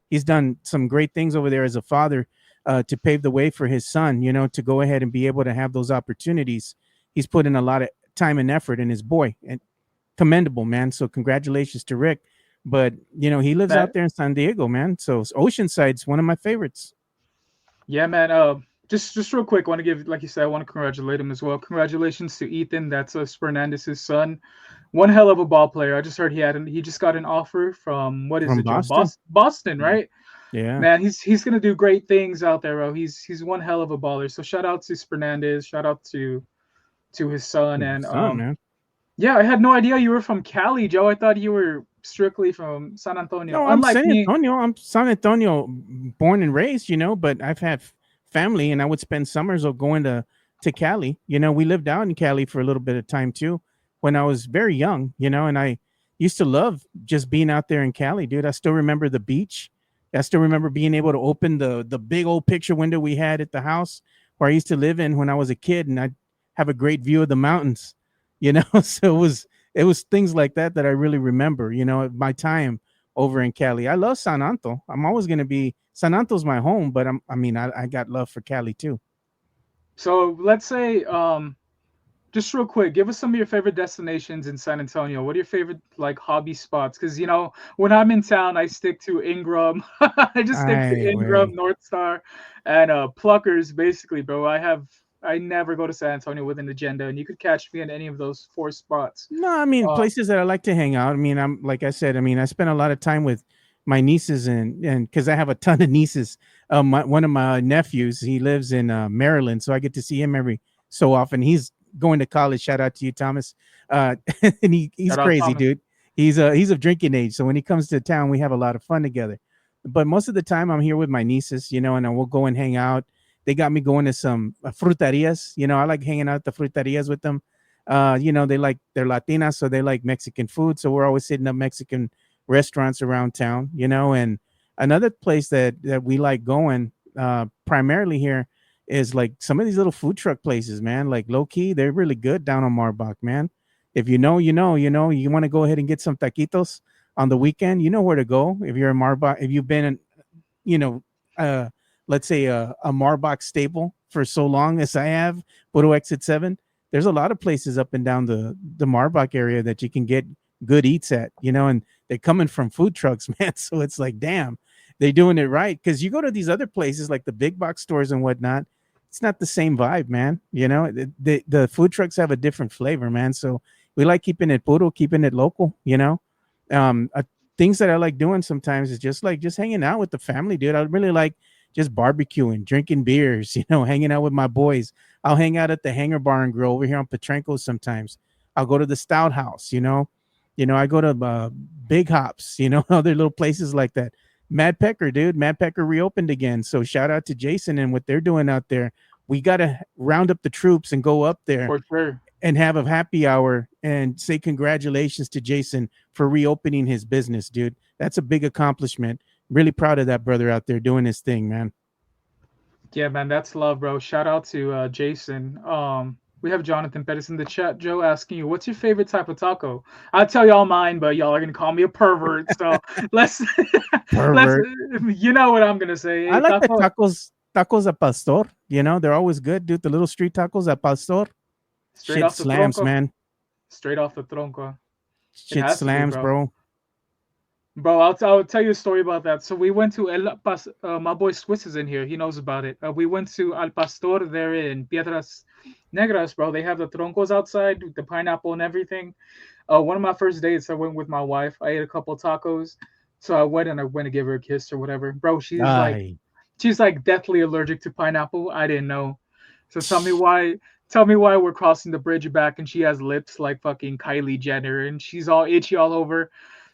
He's done some great things over there as a father. To pave the way for his son, to go ahead and be able to have those opportunities. He's put in a lot of time and effort in his boy, and commendable, man. So congratulations to Rick. But, he lives out there in San Diego, man. So Oceanside's one of my favorites. Yeah, man. Just real quick, I want to give, like you said, I want to congratulate him as well. Congratulations to Ethan. That's Fernandez's son. One hell of a ball player. I just heard he just got an offer from, what is it, Boston? Boston, right? Yeah. Man, he's gonna do great things out there, bro. He's one hell of a baller. So shout out to Fernandez. Shout out to his son. And Son, man. yeah, I had no idea you were from Cali, Joe. I thought you were strictly from San Antonio. No, I'm Unlike San me. Antonio. I'm San Antonio, born and raised, but I've had family, and I would spend summers of going to Cali. We lived out in Cali for a little bit of time too, when I was very young. And I used to love just being out there in Cali, dude. I still remember the beach. I still remember being able to open the big old picture window we had at the house where I used to live in when I was a kid, and I'd have a great view of the mountains. So it was things like that I really remember. My time over in Cali. I love San Anto. I'm always going to be San Anto's my home, but I got love for Cali too. So let's say, just real quick, give us some of your favorite destinations in San Antonio. What are your favorite like hobby spots? Because when I'm in town, I stick to Ingram. I just stick to Ay, Ingram, güey. North Star, and Pluckers. Basically, bro. I never go to San Antonio with an agenda, and you could catch me in any of those four spots. No, I mean Uh, places that I like to hang out. I'm like I said. I spend a lot of time with my nieces and because I have a ton of nieces. One of my nephews, he lives in Maryland, so I get to see him every so often. He's going to college. Shout out to you, Thomas. And he's Shout out crazy, Thomas. dude. He's of drinking age, so when he comes to town, we have a lot of fun together. But most of the time, I'm here with my nieces, and we'll go and hang out. They got me going to some frutarias. I like hanging out at the frutarias with them. They're Latinas, so they like Mexican food. So we're always hitting up Mexican restaurants around town, and another place that we like going primarily here is like some of these little food truck places, man. Like low key, they're really good down on Marbach, man. If you know, you want to go ahead and get some taquitos on the weekend, you know where to go. If you're in Marbach, if you've been in, you know, uh, let's say a Marbach staple for so long as I have, Puro Exit 7, there's a lot of places up and down the Marbach area that you can get good eats at, and they're coming from food trucks, man. So it's like, damn, they're doing it right. Because you go to these other places like the big box stores and whatnot, it's not the same vibe, man. The food trucks have a different flavor, man. So we like keeping it puro, keeping it local, um, uh, things that I like doing sometimes is just hanging out with the family, dude. I really like just barbecuing, drinking beers, hanging out with my boys. I'll hang out at the Hangar Bar and Grill over here on Petrenko sometimes. I'll go to the Stout House, I go to Big Hops, other little places like that. Mad Pecker, dude. Mad Pecker reopened again. So shout out to Jason and what they're doing out there. We got to round up the troops and go up there for sure. and have a happy hour and say congratulations to Jason for reopening his business, dude. That's a big accomplishment. Really proud of that brother out there doing his thing, man. Yeah, man, that's love, bro. Shout out to Jason. We have Jonathan Pettis in the chat, Joe, asking you, what's your favorite type of taco? I'll tell y'all mine, but y'all are gonna call me a pervert. So let's let's Pervert. you know what I'm gonna say. I like the Taco tacos a pastor. They're always good, dude. The little street tacos a pastor. straight Shit off the slams, tronco. man. Straight off the tronco. It Shit has to be, slams, bro. bro. Bro, I'll tell you a story about that. So we went to my boy Swiss is in here. He knows about it. We went to Al Pastor there in Piedras Negras, bro. They have the troncos outside with the pineapple and everything. One of my first dates, I went with my wife. I ate a couple tacos. So I went to give her a kiss or whatever. Bro, Ay. she's like deathly allergic to pineapple. I didn't know. So tell me why we're crossing the bridge back and she has lips like fucking Kylie Jenner and she's all itchy all over.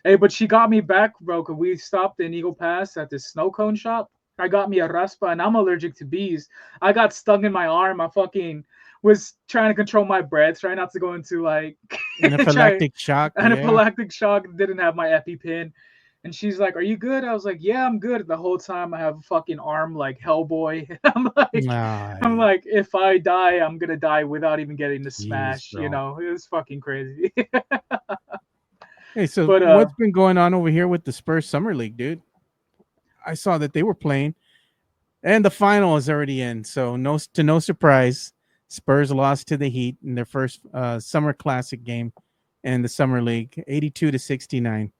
Hey, but she got me back, bro, because we stopped in Eagle Pass at this snow cone shop. I got me a raspa, and I'm allergic to bees. I got stung in my arm. I fucking was trying to control my breath, trying not to go into like Anaphylactic shock. Yeah. anaphylactic shock. Didn't have my EpiPen. And she's like, "Are you good?" I was like, "Yeah, I'm good." The whole time I have a fucking arm like Hellboy. I'm Ay. like, if I die, I'm gonna die without even getting the Jeez, smash. bro. It was fucking crazy. Hey, so But what's been going on over here with the Spurs Summer League, dude? I saw that they were playing, and the final is already in. So no surprise, Spurs lost to the Heat in their first Summer Classic game in the Summer League, 82-69.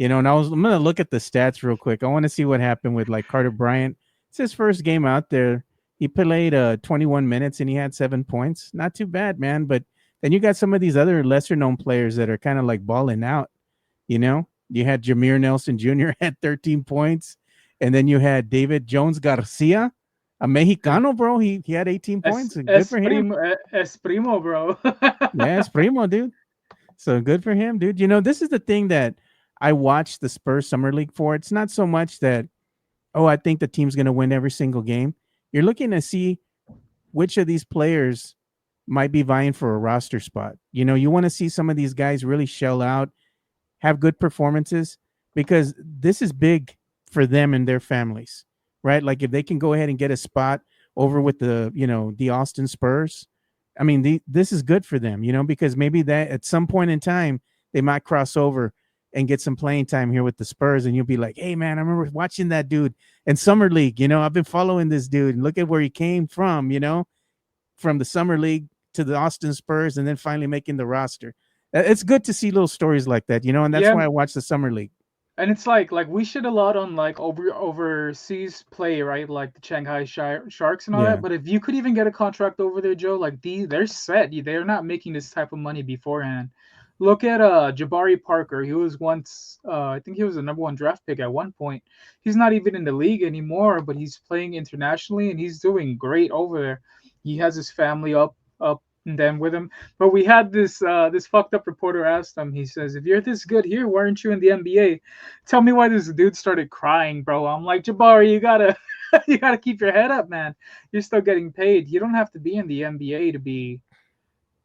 And I'm gonna look at the stats real quick. I want to see what happened with like Carter Bryant. It's his first game out there. He played 21 minutes and he had 7 points. Not too bad, man. But then you got some of these other lesser known players that are kind of like balling out. You had Jameer Nelson Jr. had 13 points. And then you had David Jones Garcia, a Mexicano, bro. He had 18 points. Good for him. Es primo, bro. Yeah, it's primo, dude. So good for him, dude. This is the thing that I watched the Spurs Summer League for. It's not so much that, oh, I think the team's going to win every single game. You're looking to see which of these players might be vying for a roster spot. You want to see some of these guys really shell out, have good performances, because this is big for them and their families, right? Like if they can go ahead and get a spot over with the Austin Spurs, I mean, this is good for them, because maybe that at some point in time they might cross over and get some playing time here with the Spurs, and you'll be like, hey man, I remember watching that dude in Summer League. I've been following this dude and look at where he came from, from the Summer League to the Austin Spurs and then finally making the roster. It's good to see little stories like that, and that's why I watch the Summer League. And it's like we shit a lot on like overseas play, right? Like the Shanghai Sharks and all that. But if you could even get a contract over there, Joe, like they're set. They're not making this type of money beforehand. Look at Jabari Parker. He was once I think he was the #1 draft pick at one point. He's not even in the league anymore, but he's playing internationally and he's doing great over there. He has his family up and then with him. But we had this fucked up reporter asked him, he says, if you're this good here, why aren't you in the NBA? Tell me why this dude started crying, bro. I'm like, Jabari, you gotta you gotta keep your head up, man. You're still getting paid. You don't have to be in the NBA to be,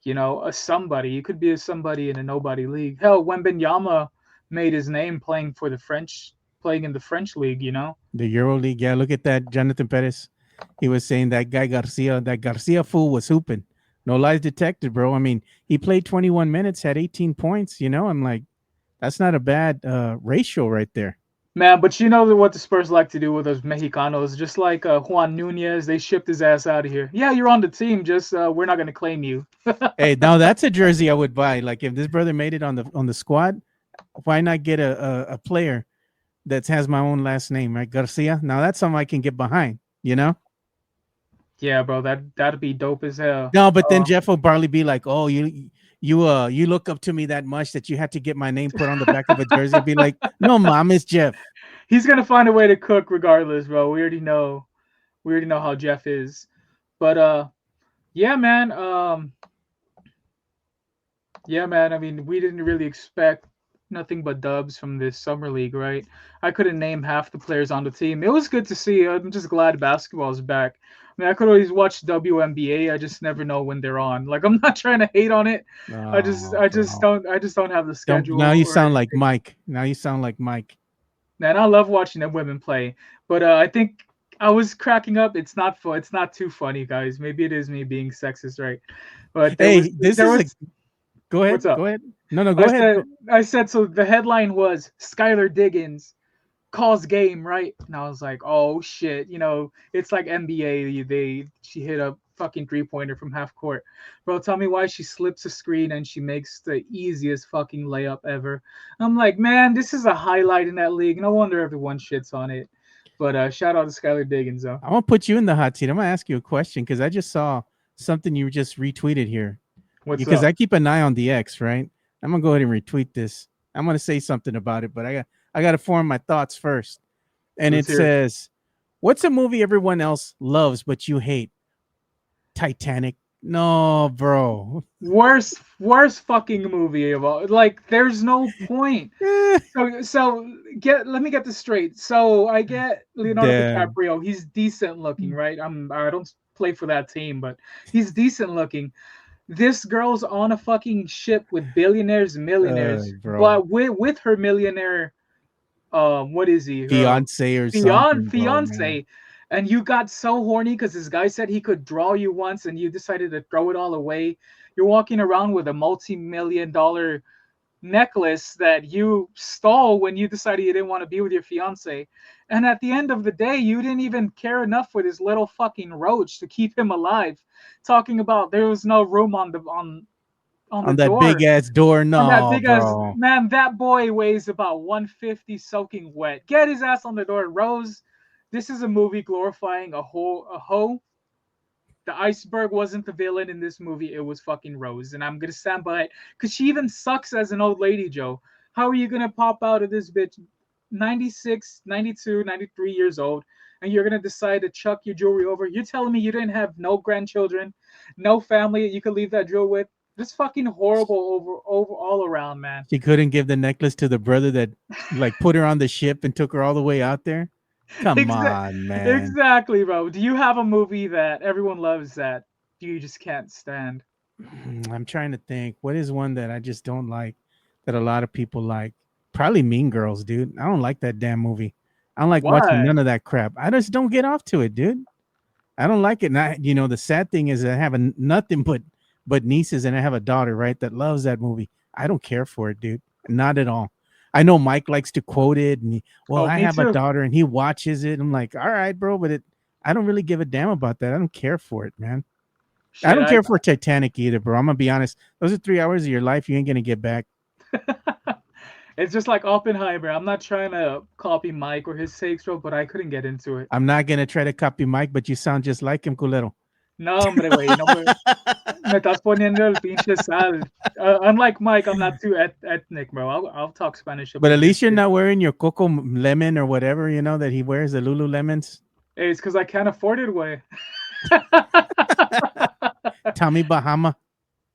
a somebody. You could be a somebody in a nobody league. Hell, Wembanyama made his name playing in the French league, The Euro League. Yeah, look at that. Jonathan Perez. He was saying that Garcia fool was hooping. No lies detected, bro. I mean, he played 21 minutes, had 18 points. I'm like, that's not a bad ratio right there. Man, but what the Spurs like to do with those Mexicanos, just like Juan Nunez, they shipped his ass out of here. Yeah, you're on the team, just we're not going to claim you. Hey, now that's a jersey I would buy. Like if this brother made it on the squad, why not get a player that has my own last name, right? Garcia. Now that's something I can get behind, Yeah, bro, that'd be dope as hell. No, but then Jeff will probably be like, "Oh, you look up to me that much that you had to get my name put on the back of a jersey." I'd be like, "No, mom, it's Jeff." He's gonna find a way to cook regardless, bro. We already know how Jeff is. But yeah, man. Yeah, man. I mean, we didn't really expect nothing but dubs from this summer league, right? I couldn't name half the players on the team. It was good to see. I'm just glad basketball's back. I mean, I could always watch WNBA. I just never know when they're on. Like, I'm not trying to hate on it. I just don't have the schedule. Now you sound like Mike. Man, I love watching them women play. But I think I was cracking up. It's not fun. It's not too funny, guys. Maybe it is me being sexist, right? But go ahead. What's up? Go ahead. No, go ahead. I said so. The headline was Skylar Diggins calls game, right? And I was like, oh shit, it's like NBA. She hit a fucking 3-pointer from half court. Bro, tell me why she slips a screen and she makes the easiest fucking layup ever. I'm like, man, this is a highlight in that league. No wonder everyone shits on it. But shout out to Skylar Diggins, though. I want to put you in the hot seat. I'm gonna ask you a question because I just saw something you just retweeted here. Because I keep an eye on the X, right? I'm gonna go ahead and retweet this. I'm gonna say something about it, but I got to form my thoughts first. And it says, "What's a movie everyone else loves but you hate?" Titanic. No, bro. Worst fucking movie of all. Like, there's no point. So let me get this straight. So I get Leonardo DiCaprio. He's decent looking, right? I don't play for that team, but he's decent looking. This girl's on a fucking ship with billionaires and millionaires, but with her millionaire, what is he? Fiance or something. Fiance. And you got so horny because this guy said he could draw you once and you decided to throw it all away. You're walking around with a multi-million-dollar necklace that you stole when you decided you didn't want to be with your fiance. And at the end of the day, you didn't even care enough for this little fucking roach to keep him alive. Talking about there was no room on that door. Big ass door. No, bro. Man, that boy weighs about 150 soaking wet. Get his ass on the door. Rose, this is a movie glorifying a hoe. The iceberg wasn't the villain in this movie. It was fucking Rose. And I'm going to stand by it. Because she even sucks as an old lady, Joe. How are you going to pop out of this bitch 96, 92, 93 years old, and you're gonna decide to chuck your jewelry over. You're telling me you didn't have no grandchildren, no family you could leave that jewel with? This fucking horrible over all around, man. She couldn't give the necklace to the brother that like put her on the ship and took her all the way out there. Come Exa- on, man. exactly, bro. Do you have a movie that everyone loves that you just can't stand? I'm trying to think. What is one that I just don't like that a lot of people like? Probably Mean Girls, dude. I don't like that damn movie. I don't like watching Why? none of that crap. I just don't get off to it, dude. I don't like it. And the sad thing is I have nothing but nieces, and I have a daughter, right, that loves that movie. I don't care for it, dude. Not at all. I know Mike likes to quote it, and well, Oh, I me have a too. daughter, and he watches it. I'm like, all right, bro, but I don't really give a damn about that. I don't care for it, man. I Shit, don't I. care for Titanic either, bro. I'm gonna be honest. Those are 3 hours of your life you ain't gonna get back. It's just like Oppenheimer. I'm not trying to copy Mike or his takes, bro, but I couldn't get into it. I'm not gonna try to copy Mike, but you sound just like him, culero. No, hombre, güey, no me estás poniendo el pinche sal. Unlike Mike, I'm not too ethnic, bro. I'll talk Spanish up But in at here least you're too. not wearing your Coco Lemon or whatever, that he wears, the Lululemons. Hey, it's because I can't afford it, way. Tommy Bahama.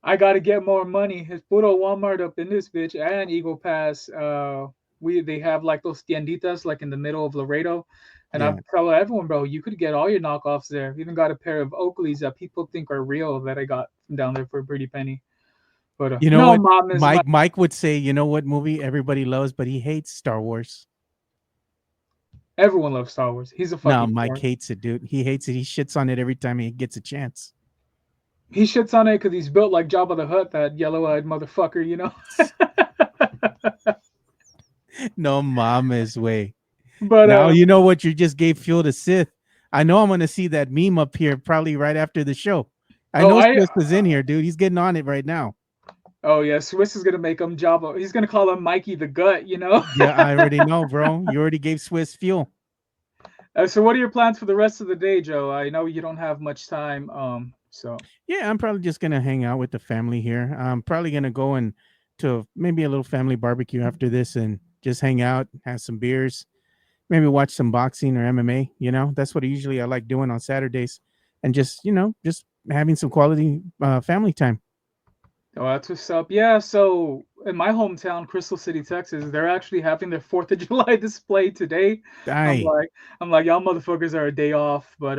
I gotta get more money. His puro Walmart up in this bitch and Eagle Pass. They have like those tienditas like in the middle of Laredo, and I Yeah. tell everyone, bro, you could get all your knockoffs there. Even got a pair of Oakleys that people think are real that I got from down there for a pretty penny. But You know no, what? mom is my. Mike would say, you know what movie everybody loves, but he hates Star Wars. Everyone loves Star Wars. He's a No, fucking Mike porn. hates it, dude. He hates it. He shits on it every time he gets a chance. He shits on it because he's built like Jabba the Hutt, that yellow-eyed motherfucker, you know. No mama's way. But Now you know what, you just gave fuel to Sith. I know I'm gonna see that meme up here probably right after the show. I oh, know I Swiss is in here, dude. He's getting on it right now. oh yeah, Swiss is gonna make him Jabba. He's gonna call him Mikey the Gut, you know. Yeah, I already know, bro. You already gave Swiss fuel. So what are your plans for the rest of the day, Joe? I know you don't have much time. So Yeah, I'm probably just gonna hang out with the family here. I'm probably gonna go and to maybe a little family barbecue after this and just hang out, have some beers, maybe watch some boxing or MMA. That's what I like doing on Saturdays, and just having some quality family time. oh, that's what's up. Yeah, so in my hometown, Crystal City, Texas, they're actually having their 4th of July display today. I'm Aye. like, I'm like, y'all motherfuckers are a day off, but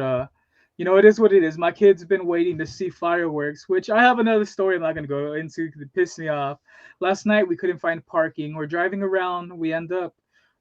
it is what it is. My kid's been waiting to see fireworks, which I have another story I'm not gonna go into because it pissed me off. Last night we couldn't find parking. We're driving around, we end up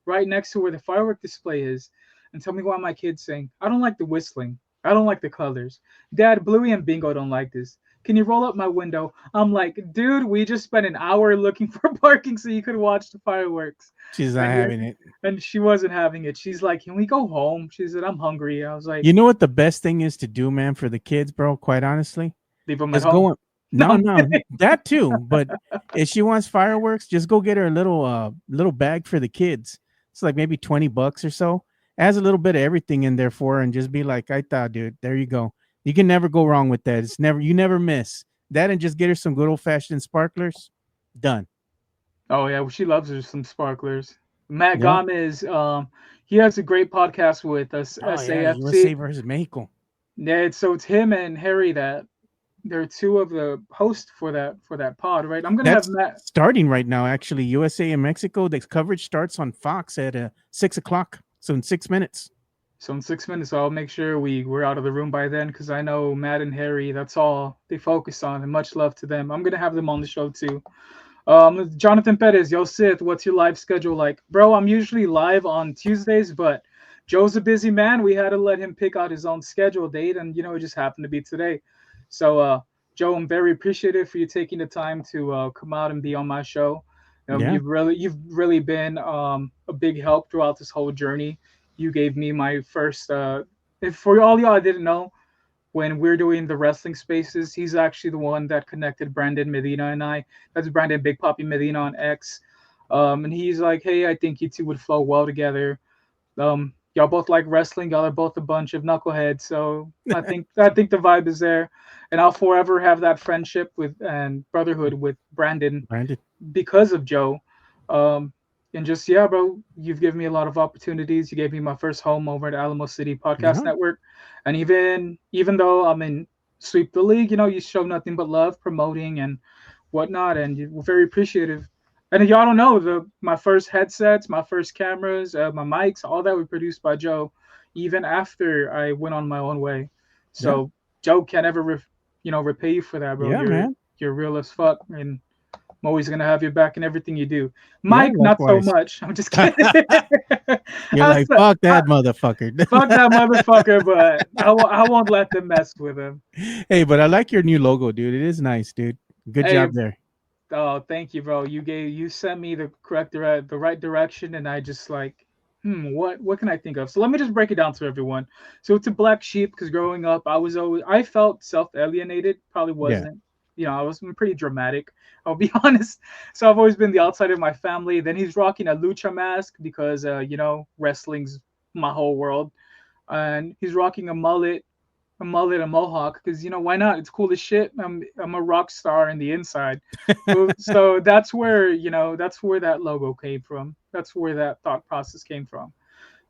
right next to where the firework display is. And tell me why my kid's saying, I don't like the whistling. I don't like the colors. Dad, Bluey and Bingo don't like this. Can you roll up my window? I'm like, dude, we just spent an hour looking for parking so you could watch the fireworks. She's not And you're having it. and she wasn't having it. She's like, can we go home? She said, I'm hungry. I was like, You know what the best thing is to do, man, for the kids, bro? Quite honestly, leave them at just home. go. No, No, I'm no, kidding. that too. But if she wants fireworks, just go get her a little bag for the kids. It's like maybe $20 or so. It has a little bit of everything in there for her, and just be like, I thought, dude, there you go. You can never go wrong with that. You never miss that, and just get her some good old fashioned sparklers. Done. Oh yeah, well, she loves her some sparklers. Matt Yeah. Gomez, he has a great podcast with us, Oh yeah, SAFC. USA versus Mexico. Yeah, it's him and Harry that they're two of the hosts for that pod, right? I'm gonna have That's Matt. starting right now. Actually, USA and Mexico. The coverage starts on Fox at 6 o'clock. So in 6 minutes. So in 6 minutes, I'll make sure we're out of the room by then because I know Matt and Harry. That's all they focus on, and much love to them. I'm gonna have them on the show too. Jonathan Perez, yo Sith, what's your live schedule like, bro? I'm usually live on Tuesdays, but Joe's a busy man. We had to let him pick out his own schedule date, and it just happened to be today. So, Joe, I'm very appreciative for you taking the time to come out and be on my show. Yeah. You've really been a big help throughout this whole journey. You gave me my first. If for all y'all I didn't know, when we're doing the wrestling spaces, he's actually the one that connected Brandon Medina and I. That's Brandon Big Poppy Medina on X. And he's like, hey, I think you two would flow well together. Y'all both like wrestling. Y'all are both a bunch of knuckleheads. So I think the vibe is there, and I'll forever have that friendship with and brotherhood with Brandon Brandon. because of Joe. Um, And just yeah, bro, you've given me a lot of opportunities. You gave me my first home over at Alamo City Podcast Yeah. Network, and even though I'm in Sweep the League, you show nothing but love, promoting and whatnot, and we're very appreciative. And y'all don't know my first headsets, my first cameras, my mics, all that were produced by Joe, even after I went on my own way. Yeah. So Joe can't ever, repay you for that, bro. Yeah, You're man. you're real as fuck, and I'm always gonna have your back in everything you do. Yeah, Mike, not so likewise. much. I'm just kidding. You're I, like, fuck that motherfucker. fuck that motherfucker, but I won't let them mess with him. Hey, but I like your new logo, dude. It is nice, dude. Good Hey, job there. oh, thank you, bro. You sent me the right direction, and I just like, what can I think of? So let me just break it down to everyone. So it's a black sheep because growing up, I felt self alienated. Probably Yeah. wasn't. I was pretty dramatic. I'll be honest. So I've always been the outsider of my family. Then he's rocking a lucha mask because wrestling's my whole world, and he's rocking a mullet, a mohawk, because why not? It's cool as shit. I'm a rock star in the inside. So that's where that logo came from. That's where that thought process came from.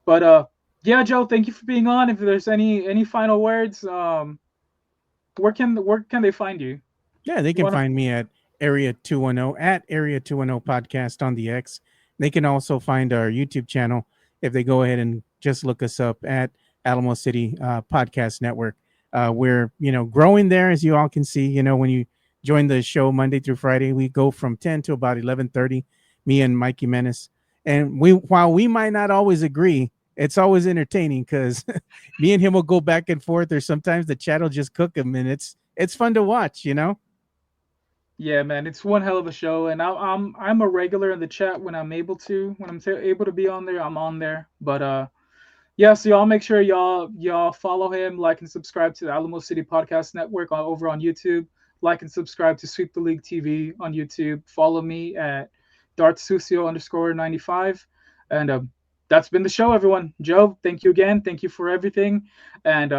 But yeah, Joe, thank you for being on. If there's any final words, where can they find you? Yeah, they You can want to? find me at Area 210 at Area 210 Podcast on the X. They can also find our YouTube channel if they go ahead and just look us up at Alamo City Podcast Network. We're growing there, as you all can see. When you join the show Monday through Friday, we go from 10 to about 11:30. Me and Mikey Menace, and while we might not always agree, it's always entertaining because me and him will go back and forth, or sometimes the chat will just cook him, and it's fun to watch. Yeah, man, it's one hell of a show, and I'm a regular in the chat when I'm able to. When I'm able to be on there, I'm on there. But yeah, so y'all make sure y'all follow him, like and subscribe to the Alamo City Podcast Network over on YouTube. Like and subscribe to Sweep the League TV on YouTube. Follow me at dartsucio_95. And that's been the show, everyone. Joe, thank you again. Thank you for everything. And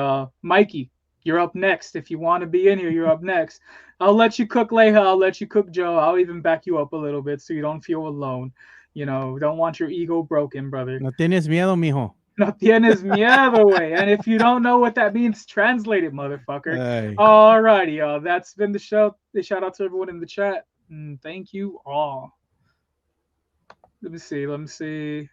Mikey, you're up next. If you want to be in here, you're up next. I'll let you cook Leha. I'll let you cook Joe. I'll even back you up a little bit so you don't feel alone. Don't want your ego broken, brother. No tienes miedo, mijo. No tienes miedo, way. And if you don't know what that means, translate it, motherfucker. Ay. Alrighty, y'all. That's been the show. Shout out to everyone in the chat. Thank you all. Let me see.